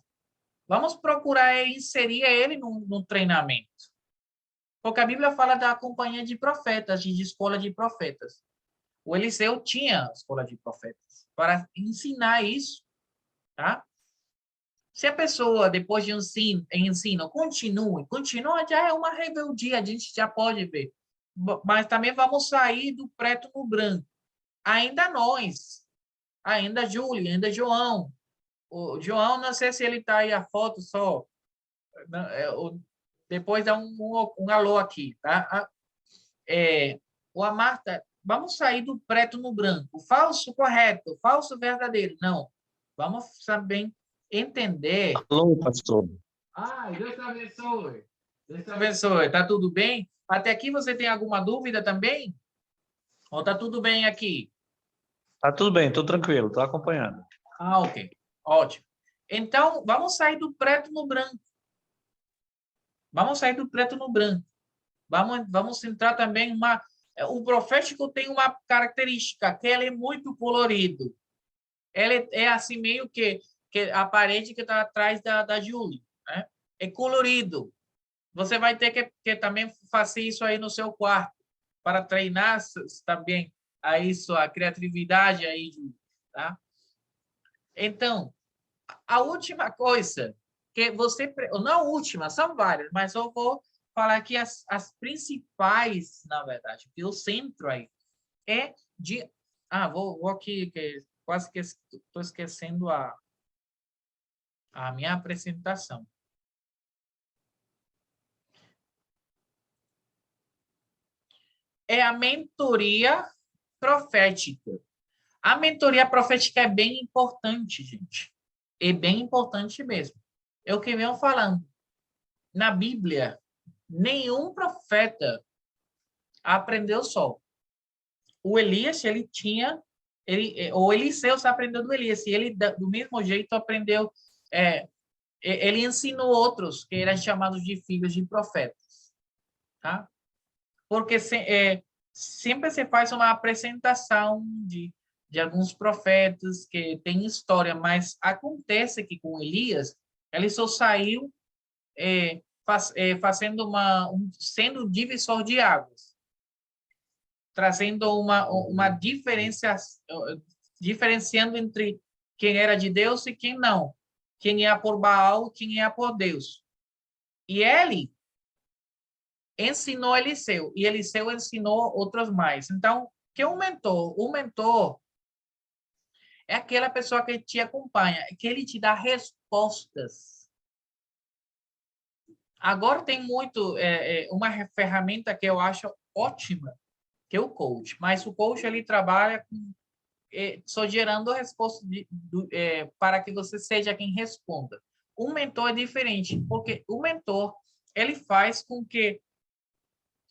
Vamos procurar inserir ele no treinamento. Porque a Bíblia fala da companhia de profetas, de escola de profetas. O Eliseu tinha escola de profetas para ensinar isso, tá? Se a pessoa, depois de ensino, continua, já é uma rebeldia, a gente já pode ver. Mas também vamos sair do preto no branco. Ainda nós, ainda Júlia, ainda João. O João, não sei se ele está aí a foto só. Depois dá um alô aqui, tá? O a Marta, vamos sair do preto no branco. Falso, correto. Falso, verdadeiro. Não. Vamos também entender. Alô, pastor. Deus te abençoe. Deus te abençoe. Tá tudo bem? Até aqui você tem alguma dúvida também? Ou tá tudo bem aqui? Tá tudo bem, tô tranquilo, tô acompanhando. Ok. Ótimo. Então, vamos sair do preto no branco. Vamos sair do preto no branco. Vamos entrar também o profético tem uma característica, que ele é muito colorido. Ele é assim meio que a parede que está atrás da Julie, né? É colorido. Você vai ter que também fazer isso aí no seu quarto para treinar também aí sua criatividade aí, tá? Então, a última coisa que você, não a última, são várias, mas eu vou falar aqui as principais, na verdade, que o centro aí é de... vou aqui, que quase que estou esquecendo a minha apresentação. É a mentoria profética. A mentoria profética é bem importante, gente. É bem importante mesmo. É o que venho falando. Na Bíblia, nenhum profeta aprendeu só. O Elias, o Eliseu se aprendeu do Elias, e ele, do mesmo jeito, aprendeu, ele ensinou outros, que eram chamados de filhos de profetas. Tá? Porque sempre se faz uma apresentação de alguns profetas que têm história, mas acontece que com Elias, ele só saiu fazendo sendo divisor de águas, trazendo uma diferença, diferenciando entre quem era de Deus e quem não, quem ia por Baal e quem ia por Deus. E ele ensinou Eliseu, e Eliseu ensinou outros mais. Então, que o mentor é aquela pessoa que te acompanha, que ele te dá respostas. Agora tem muito uma ferramenta que eu acho ótima, que é o coach. Mas o coach ele trabalha só gerando respostas para que você seja quem responda. O mentor é diferente, porque o mentor ele faz com que,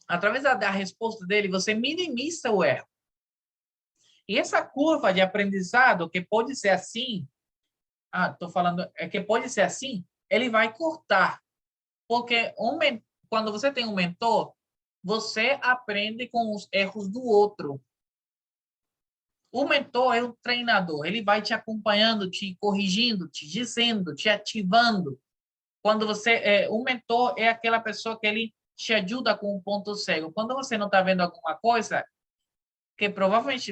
através da resposta dele, você minimiza o erro. E essa curva de aprendizado, que pode ser assim, estou falando, que pode ser assim, ele vai cortar. Porque quando você tem um mentor, você aprende com os erros do outro. O mentor é um treinador, ele vai te acompanhando, te corrigindo, te dizendo, te ativando. Quando o mentor é aquela pessoa que ele te ajuda com um ponto cego. Quando você não está vendo alguma coisa, que provavelmente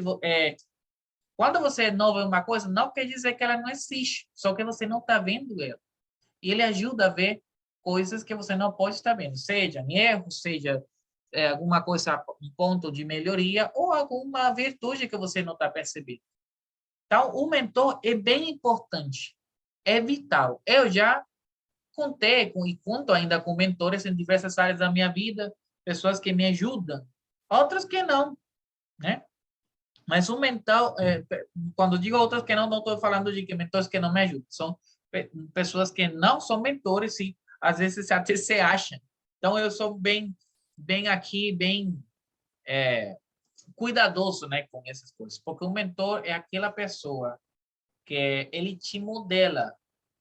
quando você não vê uma coisa, não quer dizer que ela não existe, só que você não está vendo ela. E ele ajuda a ver coisas que você não pode estar vendo, seja em erro, seja alguma coisa, um ponto de melhoria ou alguma virtude que você não está percebendo. Então, o mentor é bem importante, é vital. Eu já contei e conto ainda com mentores em diversas áreas da minha vida, pessoas que me ajudam, outras que não, né? Mas o mentor, quando digo outras que não estou falando de mentores que não me ajudam, são pessoas que não são mentores e às vezes até se acham. Então, eu sou bem cuidadoso, né, com essas coisas, porque o mentor é aquela pessoa que ele te modela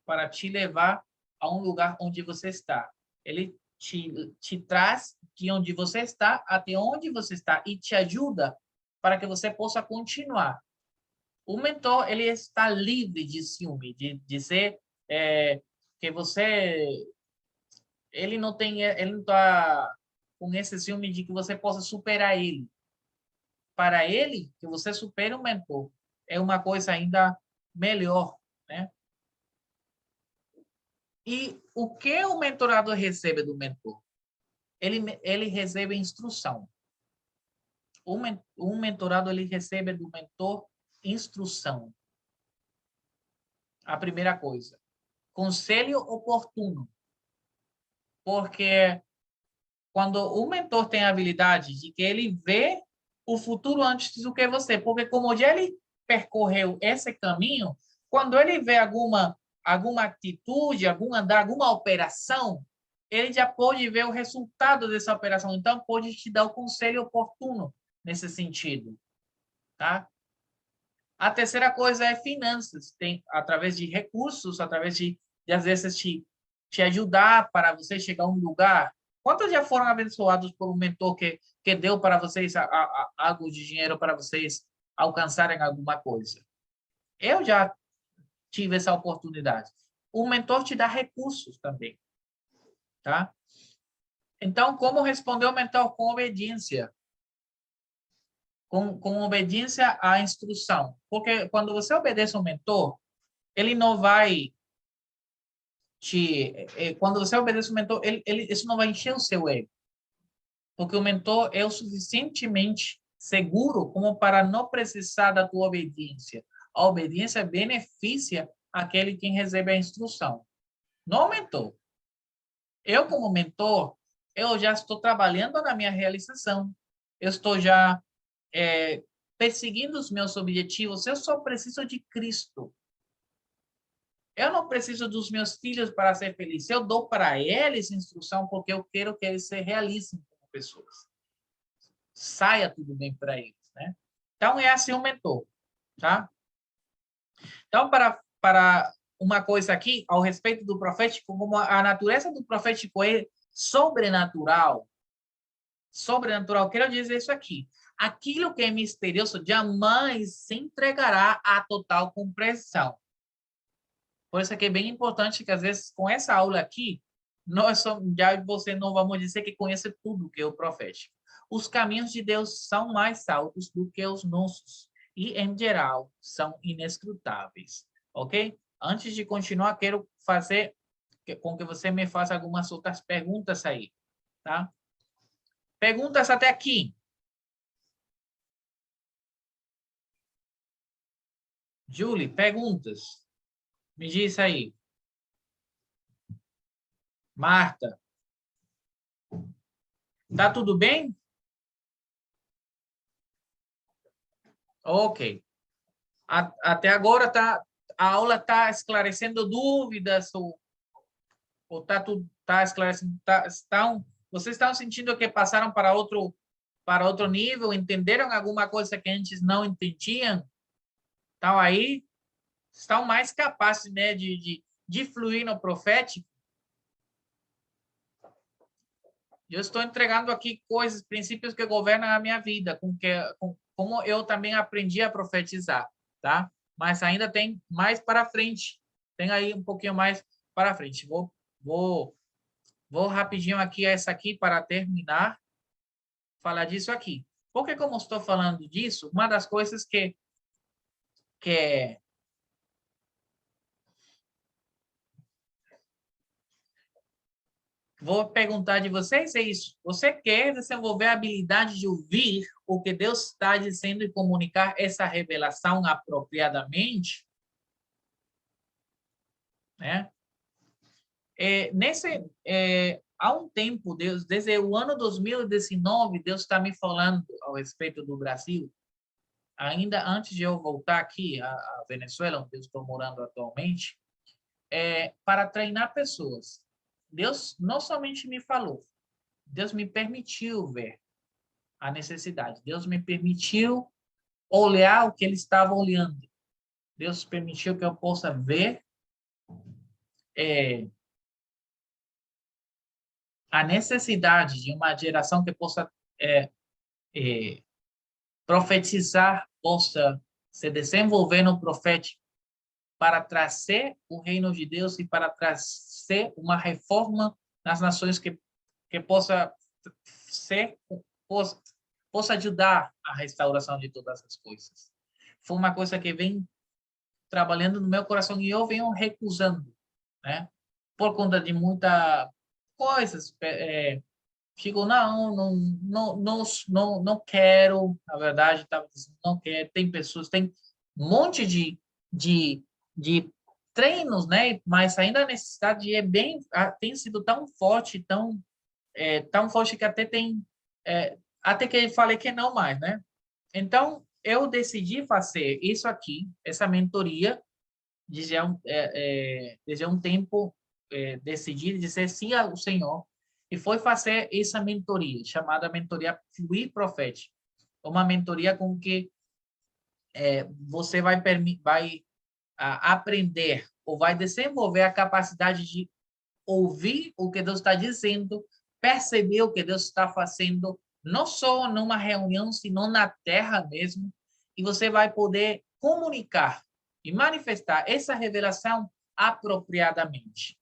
para te levar a um lugar onde você está. Ele te traz de onde você está até onde você está e te ajuda para que você possa continuar. O mentor, ele está livre de ciúme, de dizer que você... Ele não está com esse ciúme de que você possa superar ele. Para ele, que você supere o mentor é uma coisa ainda melhor, né? E o que o mentorado recebe do mentor? Ele recebe instrução. Um mentorado, ele recebe do mentor instrução. A primeira coisa. Conselho oportuno. Porque quando o mentor tem a habilidade de que ele vê o futuro antes do que você, porque como já ele percorreu esse caminho, quando ele vê alguma atitude, alguma operação, ele já pode ver o resultado dessa operação, então pode te dar o conselho oportuno nesse sentido, tá? A terceira coisa é finanças, tem através de recursos, através de às vezes te ajudar para você chegar a um lugar. Quantos já foram abençoados por um mentor que deu para vocês algo de dinheiro para vocês alcançarem alguma coisa? Eu já tive essa oportunidade. O mentor te dá recursos também, tá? Então, como responder o mentor? Com obediência. Com obediência à instrução. Porque quando você obedece ao mentor, ele não vai quando você obedece ao mentor, isso não vai encher o seu ego. Porque o mentor é o suficientemente seguro como para não precisar da tua obediência. A obediência beneficia aquele que recebe a instrução, não o mentor. Eu, como mentor, eu já estou trabalhando na minha realização. Eu estou já perseguindo os meus objetivos. Eu só preciso de Cristo. Eu não preciso dos meus filhos para ser feliz. Eu dou para eles instrução porque eu quero que eles se realizem como pessoas. Saia tudo bem para eles, né? Então, é assim o mentor, tá? Então, para uma coisa aqui, ao respeito do profético, como a natureza do profético é sobrenatural, quero dizer isso aqui. Aquilo que é misterioso jamais se entregará à total compreensão. Por isso é que é bem importante que, às vezes, com essa aula aqui, já você não vamos dizer que conhece tudo que é o profético. Os caminhos de Deus são mais altos do que os nossos e, em geral, são inescrutáveis, ok? Antes de continuar, quero fazer com que você me faça algumas outras perguntas aí, tá? Perguntas até aqui. Julie, perguntas. Me diz aí. Marta. Tá tudo bem? Ok. Até agora a aula está esclarecendo dúvidas ou tá esclarecendo, vocês estão sentindo que passaram para outro nível, entenderam alguma coisa que antes não entendiam? Então aí estão mais capazes, né, de fluir no profético. Eu estou entregando aqui coisas, princípios que governam a minha vida, como eu também aprendi a profetizar, tá? Mas ainda tem mais para frente. Tem aí um pouquinho mais para frente. Vou rapidinho aqui essa aqui para terminar, falar disso aqui. Porque como estou falando disso, uma das coisas que vou perguntar de vocês é isso. Você quer desenvolver a habilidade de ouvir o que Deus está dizendo e comunicar essa revelação apropriadamente? Né? Há um tempo, desde o ano 2019, Deus está me falando ao respeito do Brasil. Ainda antes de eu voltar aqui à Venezuela, onde eu estou morando atualmente, para treinar pessoas. Deus não somente me falou, Deus me permitiu ver a necessidade. Deus me permitiu olhar o que ele estava olhando. Deus permitiu que eu possa ver a necessidade de uma geração que possa profetizar, possa se desenvolver no profético para trazer o reino de Deus e para trazer uma reforma nas nações que possa ser, possa ajudar a restauração de todas as coisas. Foi uma coisa que vem trabalhando no meu coração e eu venho recusando, né? Por conta de muitas coisas. Fico, não quero, na verdade, estava dizendo, não quero. Tem pessoas, tem um monte de treinos, né? Mas ainda a necessidade tem sido tão forte, tão forte que até que eu falei que não mais, né? Então, eu decidi fazer isso aqui, essa mentoria, desde um tempo, decidi dizer sim ao Senhor, e foi fazer essa mentoria, chamada mentoria Fluir Profético. Uma mentoria com que você vai aprender ou vai desenvolver a capacidade de ouvir o que Deus está dizendo, perceber o que Deus está fazendo, não só numa reunião, senão na terra mesmo, e você vai poder comunicar e manifestar essa revelação apropriadamente.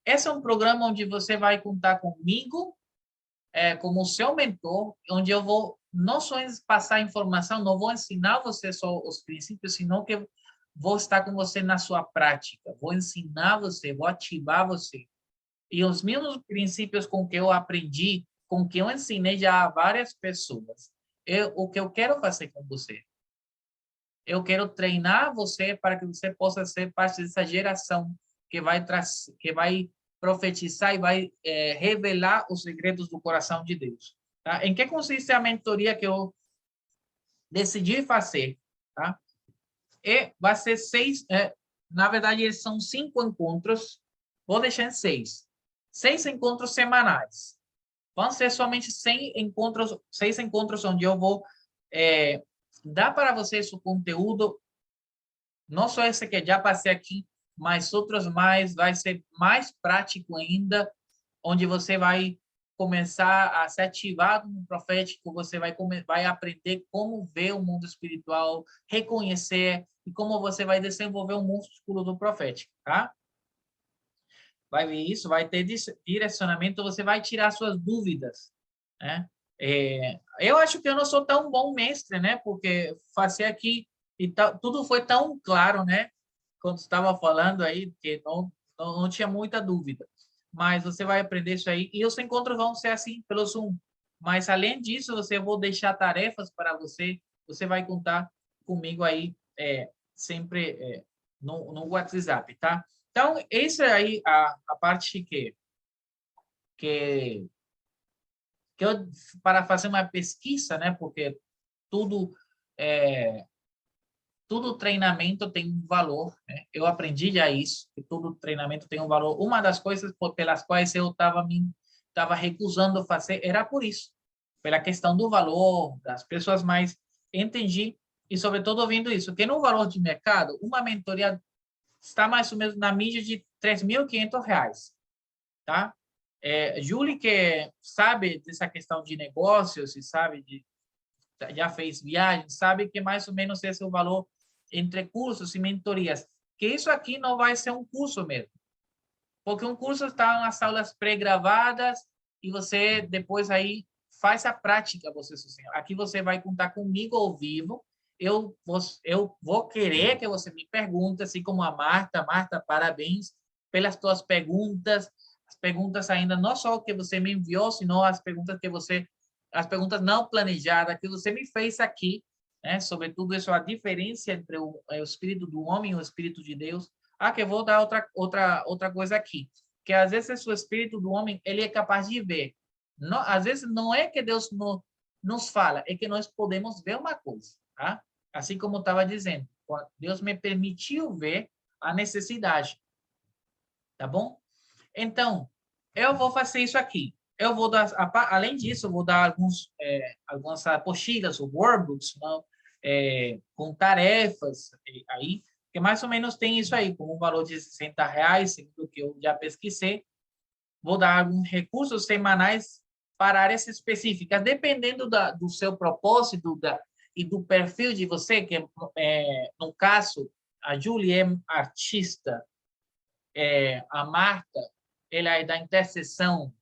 Esse é um programa onde você vai contar comigo como seu mentor, onde eu vou não só passar informação, não vou ensinar você só os princípios, senão que vou estar com você na sua prática, vou ensinar você, vou ativar você. E os mesmos princípios com que eu aprendi, com que eu ensinei já a várias pessoas, o que eu quero fazer com você? Eu quero treinar você para que você possa ser parte dessa geração que vai profetizar e vai revelar os segredos do coração de Deus. Tá? Em que consiste a mentoria que eu decidi fazer? Tá? E vai ser 6, na verdade, eles são 5 encontros, vou deixar em 6. 6 encontros semanais. Vão ser somente 6 encontros onde eu vou dar para vocês o conteúdo, não só esse que já passei aqui, mas outros mais, vai ser mais prático ainda, onde você vai começar a ser ativado no profético, você vai aprender como ver o mundo espiritual, reconhecer e como você vai desenvolver o músculo do profético, tá? Vai ver isso, vai ter direcionamento, você vai tirar suas dúvidas, né? Eu acho que eu não sou tão bom mestre, né? Porque fazer aqui e tudo foi tão claro, né? Quando estava falando aí, que não tinha muita dúvida. Mas você vai aprender isso aí. E os encontros vão ser assim, pelo Zoom. Mas, além disso, eu vou deixar tarefas para você. Você vai contar comigo aí sempre no WhatsApp, tá? Então, essa aí a parte que eu, para fazer uma pesquisa, né? Porque tudo treinamento tem um valor, né? Eu aprendi já isso, que todo treinamento tem um valor. Uma das coisas pelas quais eu estava recusando fazer era por isso, pela questão do valor das pessoas, mas entendi, e sobretudo ouvindo isso, que no valor de mercado, uma mentoria está mais ou menos na mídia de R$3.500, tá? Julie, que sabe dessa questão de negócios e já fez viagem, sabe que mais ou menos esse é o valor entre cursos e mentorias. Que isso aqui não vai ser um curso mesmo. Porque um curso está nas aulas pré-gravadas e você depois aí faz a prática você sozinho. Aqui você vai contar comigo ao vivo. Eu vou querer que você me pergunte, assim como a Marta. Marta, parabéns pelas tuas perguntas. As perguntas ainda não só que você me enviou, senão as perguntas não planejadas que você me fez aqui, né? Sobretudo isso, a diferença entre o espírito do homem e o espírito de Deus. Que eu vou dar outra coisa aqui, que às vezes o espírito do homem ele é capaz de ver. Não, às vezes não é que Deus nos fala, é que nós podemos ver uma coisa, tá? Assim como eu estava dizendo, Deus me permitiu ver a necessidade, tá bom? Então, eu vou fazer isso aqui. Eu vou dar, além disso, eu vou dar algumas apostilas, ou workbooks, com tarefas aí, que mais ou menos tem isso aí, com um valor de R$60, segundo o que eu já pesquisei. Vou dar alguns recursos semanais para áreas específicas, dependendo do seu propósito, e do perfil de você, que no caso, a Julie é artista, a Marta, ela é da intercessão,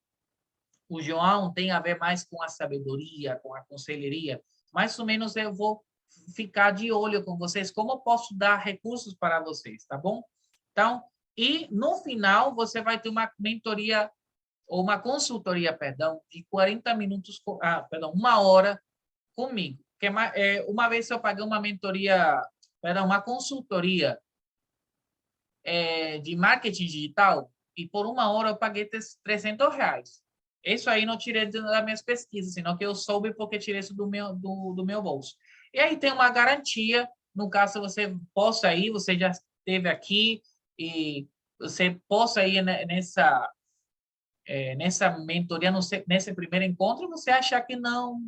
o João tem a ver mais com a sabedoria, com a conselheria. Mais ou menos eu vou ficar de olho com vocês, como eu posso dar recursos para vocês, tá bom? Então, e no final você vai ter uma mentoria ou uma consultoria, perdão, de 40 minutos, uma hora comigo. Que uma vez eu paguei uma mentoria, uma consultoria de marketing digital e por uma hora eu paguei R$300. Isso aí não tirei das minhas pesquisas, senão que eu soube porque tirei isso do meu bolso. E aí tem uma garantia, no caso você possa ir, você já esteve aqui e você possa ir nessa mentoria, nesse primeiro encontro, você achar que não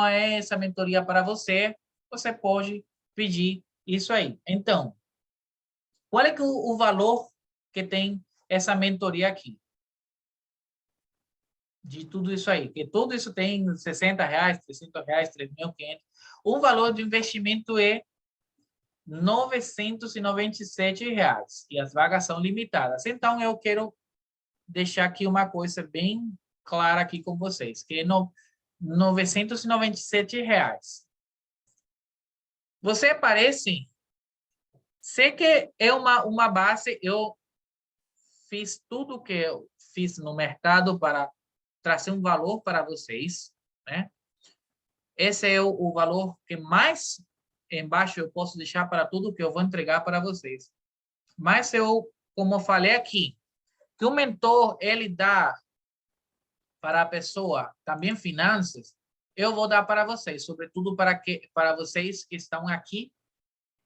é essa mentoria para você, você pode pedir isso aí. Então, qual é o valor que tem essa mentoria aqui? De tudo isso aí, que tudo isso tem R$60, R$300, R$3.500. O valor do investimento é R$997 e as vagas são limitadas. Então, eu quero deixar aqui uma coisa bem clara aqui com vocês, que é R$997. Você parece... Sei que é uma base, eu fiz tudo o que eu fiz no mercado para trazer um valor para vocês, né? Esse é o valor que mais embaixo eu posso deixar para tudo que eu vou entregar para vocês. Mas como eu falei aqui, que o mentor, ele dá para a pessoa também finanças, eu vou dar para vocês, sobretudo para vocês que estão aqui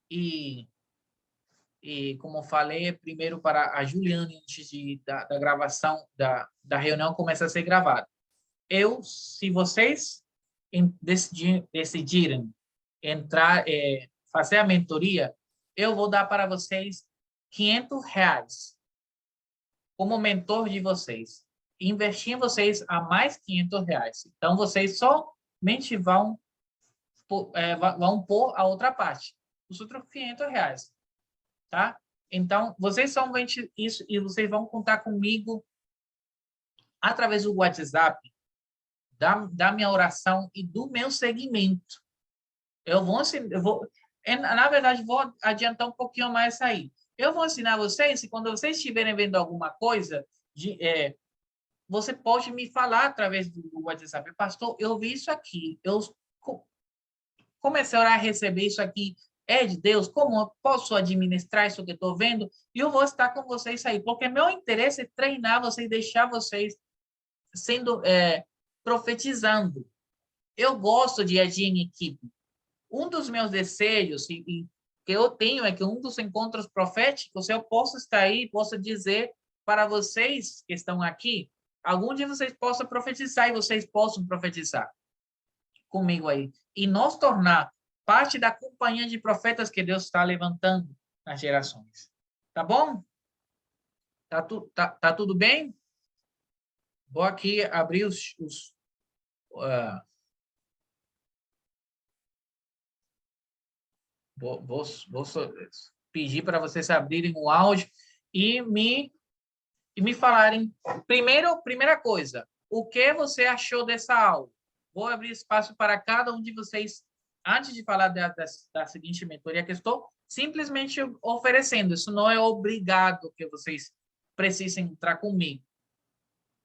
e como eu falei, primeiro para a Juliane, antes da gravação, da reunião começar a ser gravada. Se vocês decidirem entrar, fazer a mentoria, eu vou dar para vocês R$500 como mentor de vocês. Investir em vocês a mais R$500. Então, vocês somente vão pôr a outra parte, os outros R$500. Tá? Então, vocês são isso e vocês vão contar comigo através do WhatsApp, da minha oração e do meu segmento. Na verdade, vou adiantar um pouquinho mais aí. Eu vou ensinar vocês, e quando vocês estiverem vendo alguma coisa, você pode me falar através do WhatsApp. Pastor, eu vi isso aqui, eu comecei a receber isso aqui, é de Deus, como eu posso administrar isso que eu estou vendo? E eu vou estar com vocês aí, porque meu interesse é treinar vocês, deixar vocês sendo profetizando. Eu gosto de agir em equipe. Um dos meus desejos que eu tenho é que um dos encontros proféticos eu possa estar aí, possa dizer para vocês que estão aqui, algum dia vocês possam profetizar e vocês possam profetizar comigo aí. E nos tornar parte da companhia de profetas que Deus está levantando nas gerações. Tá bom? Tá tudo bem? Vou aqui abrir vou pedir para vocês abrirem o áudio e me falarem. Primeira coisa, o que você achou dessa aula? Vou abrir espaço para cada um de vocês. Antes de falar da seguinte mentoria que estou simplesmente oferecendo, isso não é obrigado que vocês precisem entrar comigo,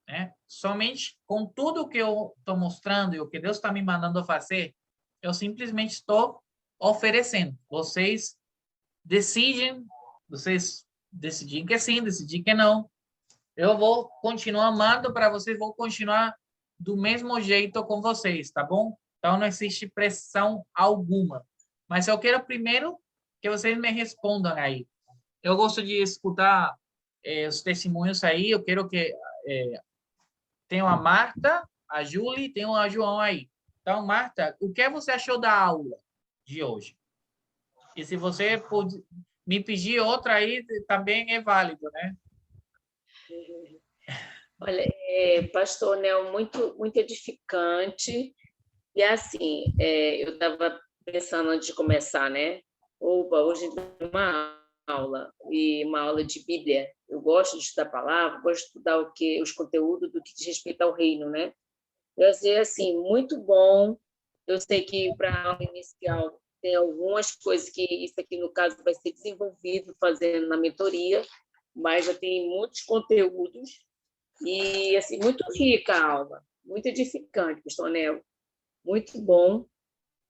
né? Somente com tudo o que eu estou mostrando e o que Deus está me mandando fazer, eu simplesmente estou oferecendo. Vocês decidem que sim, decidem que não. Eu vou continuar amando para vocês, vou continuar do mesmo jeito com vocês, tá bom? Então, não existe pressão alguma. Mas eu quero primeiro que vocês me respondam aí. Eu gosto de escutar os testemunhos aí. Eu quero que tenham a Marta, a Julie e tenham a João aí. Então, Marta, o que você achou da aula de hoje? E se você me pedir outra aí, também é válido, né? Olha, pastor Nel, muito, muito edificante. E assim, eu estava pensando antes de começar, né? Opa, hoje a gente vai ter uma aula de Bíblia. Eu gosto de estudar a palavra, gosto de estudar os conteúdos do que diz respeito ao reino, né? Eu achei, assim, muito bom. Eu sei que para a aula inicial tem algumas coisas que isso aqui, no caso, vai ser desenvolvido fazendo na mentoria, mas já tem muitos conteúdos e, assim, muito rica a aula, muito edificante, pastor Anel, muito bom.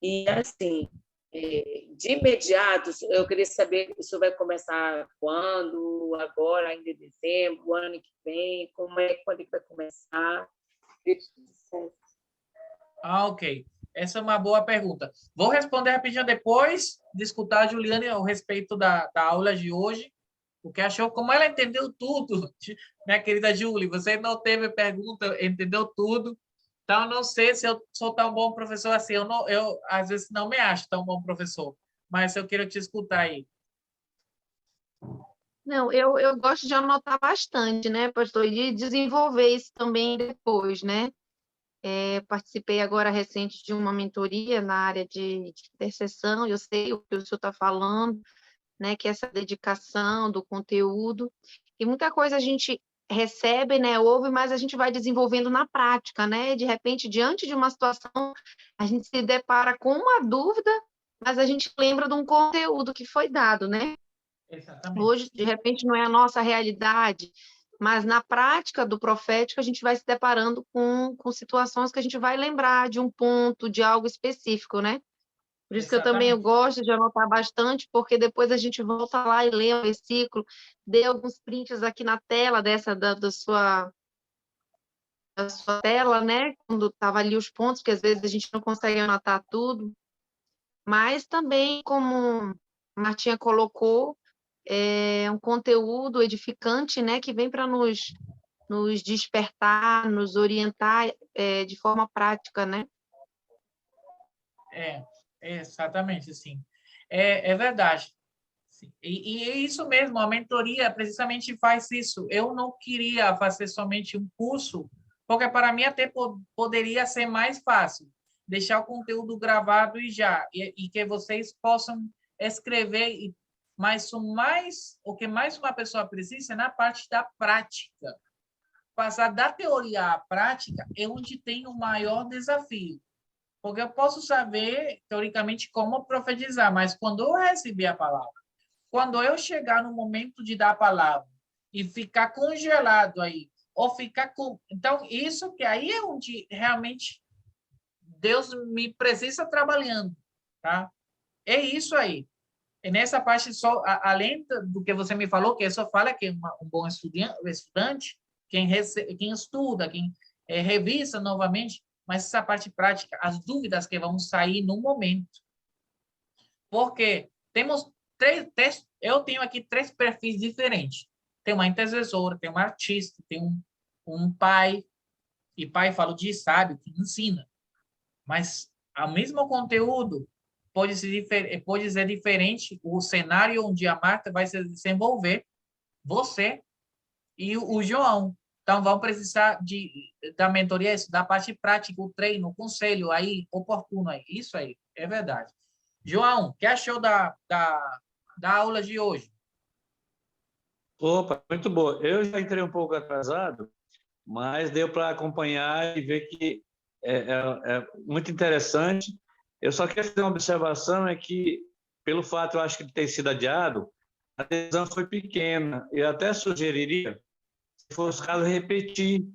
E, assim, de imediato, eu queria saber se isso vai começar quando, agora, ainda em dezembro, ano que vem, quando é que vai começar? Ok. Essa é uma boa pergunta. Vou responder rapidinho depois de escutar a Juliane a respeito da aula de hoje. O que achou, como ela entendeu tudo, minha querida Julie, você não teve pergunta, entendeu tudo. Então, eu não sei se eu sou tão bom professor assim. Eu às vezes não me acho tão bom professor, mas eu quero te escutar aí. Não, eu gosto de anotar bastante, né, pastor, e de desenvolver isso também depois, né? Participei agora recente de uma mentoria na área de intercessão, eu sei o que o senhor está falando, né, que é essa dedicação do conteúdo, e muita coisa a gente recebe, né, ouve, mas a gente vai desenvolvendo na prática, né? De repente, diante de uma situação, a gente se depara com uma dúvida, mas a gente lembra de um conteúdo que foi dado, né? Exatamente. Hoje, de repente, não é a nossa realidade, mas na prática do profético, a gente vai se deparando com situações que a gente vai lembrar de um ponto, de algo específico, né? Por isso que eu também Exatamente. gosto de anotar bastante, porque depois a gente volta lá e lê o versículo, dê alguns prints aqui na tela da sua tela, né? Quando estava ali os pontos, porque às vezes a gente não consegue anotar tudo, mas também, como a Martinha colocou, é um conteúdo edificante, né? Que vem para nos despertar, nos orientar de forma prática, né? Exatamente, assim. É verdade. E é isso mesmo, a mentoria precisamente faz isso. Eu não queria fazer somente um curso, porque para mim até poderia ser mais fácil deixar o conteúdo gravado e que vocês possam escrever. Mas o que mais uma pessoa precisa é na parte da prática. Passar da teoria à prática é onde tem o maior desafio. Porque eu posso saber, teoricamente, como profetizar, mas quando eu receber a palavra, quando eu chegar no momento de dar a palavra e ficar congelado aí, ou ficar com... Então, isso que aí é onde realmente Deus me precisa trabalhando, tá? É isso aí. E nessa parte, só além do que você me falou, que só fala que é um bom estudante, quem estuda, quem revisa novamente, mas essa parte prática, as dúvidas que vão sair no momento. Porque temos eu tenho aqui 3 perfis diferentes. Tem uma intercessora, tem uma artista, tem um pai, e pai falo de sábio, que ensina. Mas o mesmo conteúdo pode ser diferente, o cenário onde a Marta vai se desenvolver, você e o João. Então, vão precisar da mentoria, da parte prática, o treino, o conselho aí, oportuno aí. Isso aí, é verdade. João, o que achou da aula de hoje? Opa, muito boa. Eu já entrei um pouco atrasado, mas deu para acompanhar e ver que é muito interessante. Eu só quero fazer uma observação, é que, pelo fato, eu acho que de ter sido adiado, a adesão foi pequena. Eu até sugeriria, se fosse o caso, repetir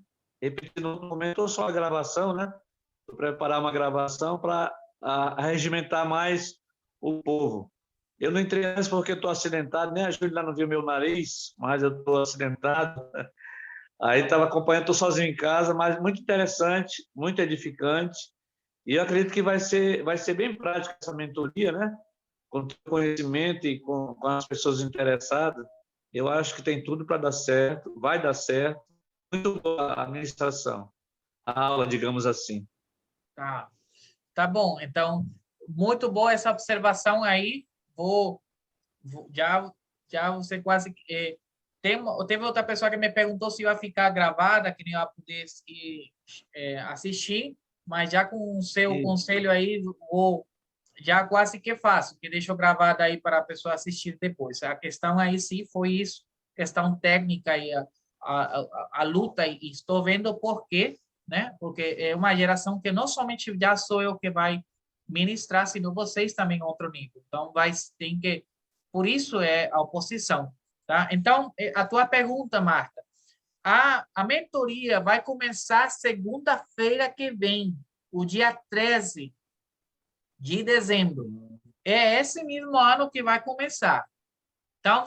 no outro momento, ou só a gravação, né? Preparar uma gravação para regimentar mais o povo. Eu não entrei antes porque estou acidentado, nem a Júlia não viu meu nariz, mas eu estou acidentado. Aí estava acompanhando, estou sozinho em casa, mas muito interessante, muito edificante. E eu acredito que vai ser bem prática essa mentoria, né? Com conhecimento e com as pessoas interessadas. Eu acho que tem tudo para dar certo, vai dar certo. Muito boa a administração, a aula, digamos assim. Tá bom. Então, muito boa essa observação aí. Já você quase... teve outra pessoa que me perguntou se ia ficar gravada, que nem eu ia poder assistir, mas já com o seu conselho aí, já quase que faço, que deixo gravado aí para a pessoa assistir depois. A questão aí sim foi isso, questão técnica e a luta, e estou vendo por quê, né? Porque é uma geração que não somente já sou eu que vai ministrar, sino vocês também em outro nível. Então, tem que... Por isso é a oposição, tá? Então, a tua pergunta, Marta, a mentoria vai começar segunda-feira que vem, o dia 13 de dezembro. É esse mesmo ano que vai começar. Então,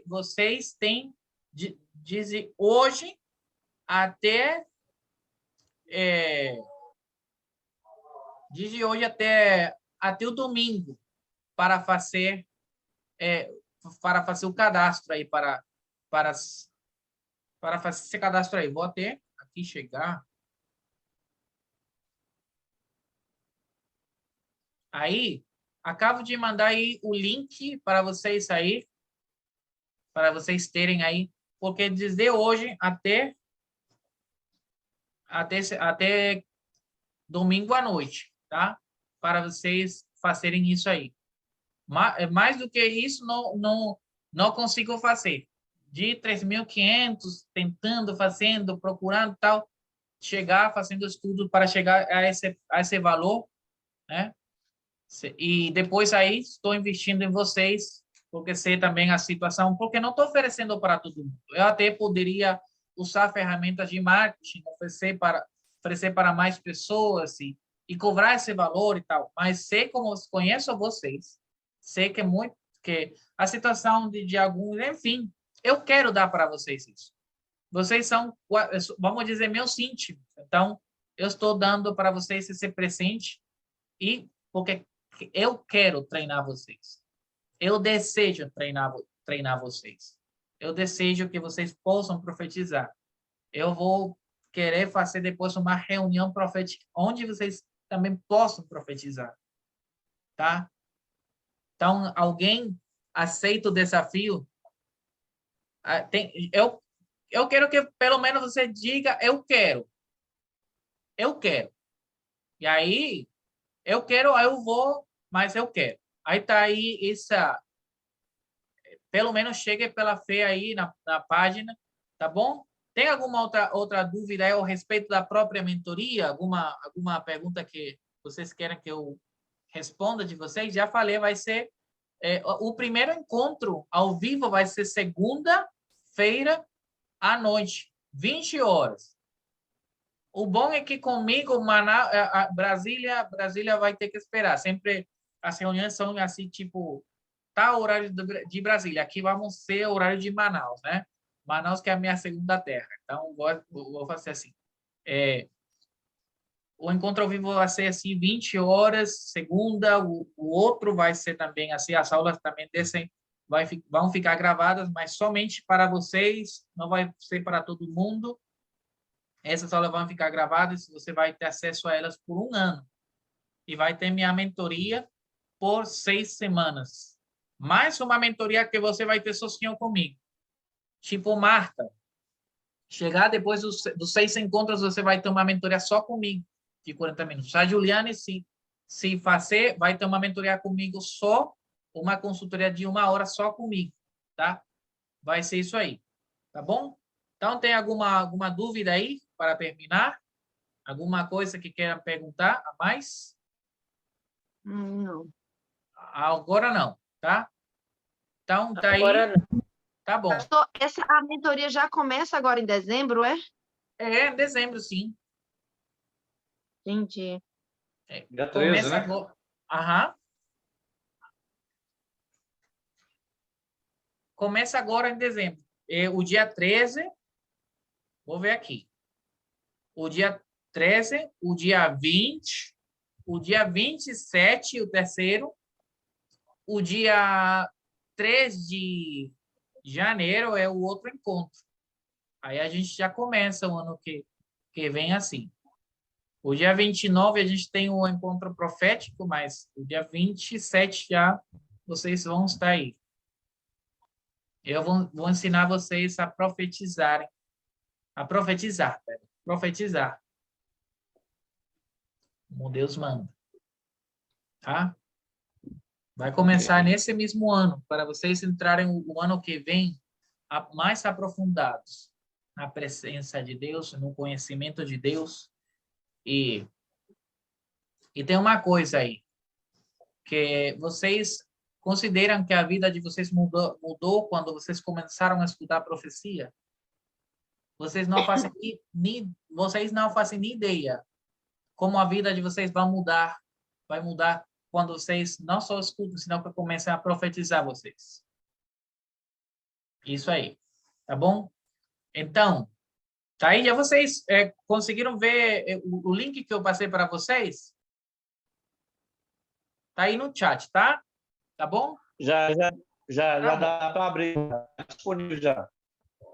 vocês têm de hoje até de hoje até o domingo para fazer o cadastro aí para fazer esse cadastro aí. Vou até aqui chegar. Aí, acabo de mandar aí o link para vocês aí, para vocês terem aí, porque desde hoje até domingo à noite, tá? Para vocês fazerem isso aí. Mais do que isso, não consigo fazer. De 3.500, tentando, fazendo, procurando, tal, fazendo estudo para chegar a esse valor, né? E depois aí estou investindo em vocês, porque sei também a situação, porque não estou oferecendo para todo mundo. Eu até poderia usar ferramentas de marketing, oferecer para mais pessoas e cobrar esse valor e tal, mas sei como conheço vocês, sei que a situação de alguns, enfim, eu quero dar para vocês isso. Vocês são, vamos dizer, meus íntimos. Então, eu estou dando para vocês esse presente e porque eu quero treinar vocês. Eu desejo treinar vocês. Eu desejo que vocês possam profetizar. Eu vou querer fazer depois uma reunião profética onde vocês também possam profetizar, tá? Então, alguém aceita o desafio? Eu quero que pelo menos você diga eu quero. Eu quero. E aí, eu quero, aí eu vou, mas eu quero. Aí tá aí pelo menos chegue pela fé aí na página, tá bom? Tem alguma outra dúvida aí a respeito da própria mentoria? Alguma pergunta que vocês querem que eu responda de vocês? Já falei, vai ser o primeiro encontro ao vivo vai ser segunda-feira à noite, 20 horas. O bom é que comigo, Brasília vai ter que esperar. Sempre as reuniões são assim, tipo, tá o horário de Brasília. Aqui vamos ser o horário de Manaus, né? Manaus que é a minha segunda terra. Então, vou fazer assim. O encontro ao vivo vai ser assim, 20 horas, segunda. O outro vai ser também assim, as aulas também vão ficar gravadas, mas somente para vocês, não vai ser para todo mundo. Essas aulas vão ficar gravadas, você vai ter acesso a elas por 1 ano. E vai ter minha mentoria por 6 semanas. Mais uma mentoria que você vai ter sozinho comigo. Tipo Marta. Chegar depois dos 6 encontros, você vai ter uma mentoria só comigo, de 40 minutos. A Juliane, se fazer, vai ter uma mentoria comigo só, uma consultoria de 1 hora só comigo, tá? Vai ser isso aí, tá bom? Então, tem alguma dúvida aí para terminar? Alguma coisa que queira perguntar a mais? Não. Agora não, tá? Então, tá aí. Agora não. Tá bom. Pastor, a mentoria já começa agora em dezembro, é? É, em dezembro, sim. Entendi. Dia 13, Começa né? agora. Aham. Começa agora em dezembro. O dia 13, vou ver aqui. O dia 13, o dia 20, o dia 27, o terceiro, o dia 3 de janeiro é o outro encontro. Aí a gente já começa o ano que vem assim. O dia 29 a gente tem o encontro profético, mas o dia 27 já vocês vão estar aí. Eu vou ensinar vocês a profetizarem. Profetizar. Como Deus manda. Tá? Vai começar nesse mesmo ano, para vocês entrarem o ano que vem mais aprofundados na presença de Deus, no conhecimento de Deus. E tem uma coisa aí, que vocês consideram que a vida de vocês mudou quando vocês começaram a estudar profecia? Vocês não fazem nem ideia como a vida de vocês vai mudar quando vocês não só escutam, senão que comecem a profetizar vocês. Isso aí, tá bom? Então, tá aí, já vocês conseguiram ver o link que eu passei para vocês? Tá aí no chat, tá? Tá bom? Já Tá dá para abrir, tá disponível já.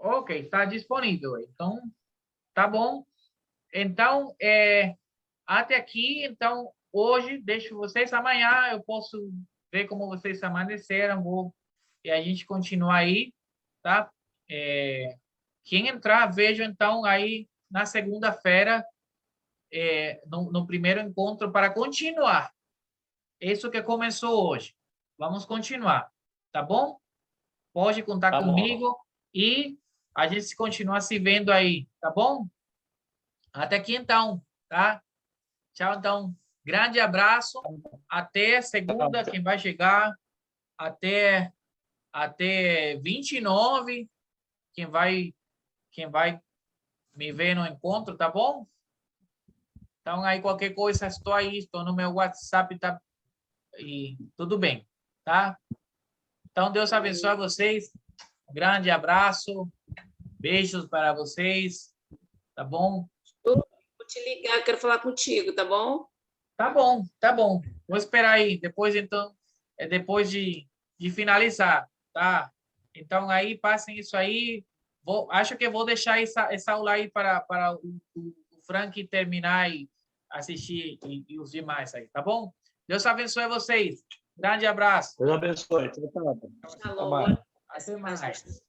Ok, está disponível. Então, tá bom. Então, até aqui. Então, hoje, deixo vocês. Amanhã eu posso ver como vocês amanheceram. E a gente continua aí, tá? Quem entrar, veja, então, aí na segunda-feira, no primeiro encontro, para continuar. Isso que começou hoje. Vamos continuar, tá bom? Pode contar Tá comigo. bom. E a gente continua se vendo aí, tá bom? Até aqui, então, tá? Tchau, então. Grande abraço. Até segunda, quem vai chegar. Até 29, quem vai me ver no encontro, tá bom? Então, aí, qualquer coisa, estou no meu WhatsApp, tá? E tudo bem, tá? Então, Deus abençoe vocês. Um grande abraço. Beijos para vocês. Tá bom? Vou te ligar, quero falar contigo, tá bom? Tá bom, tá bom. Vou esperar aí. Depois, então, depois de finalizar, tá? Então, aí, passem isso aí. Acho que vou deixar essa aula aí para o Frank terminar e assistir e os demais aí, tá bom? Deus abençoe vocês. Grande abraço. Deus abençoe. Shalom. Até mais.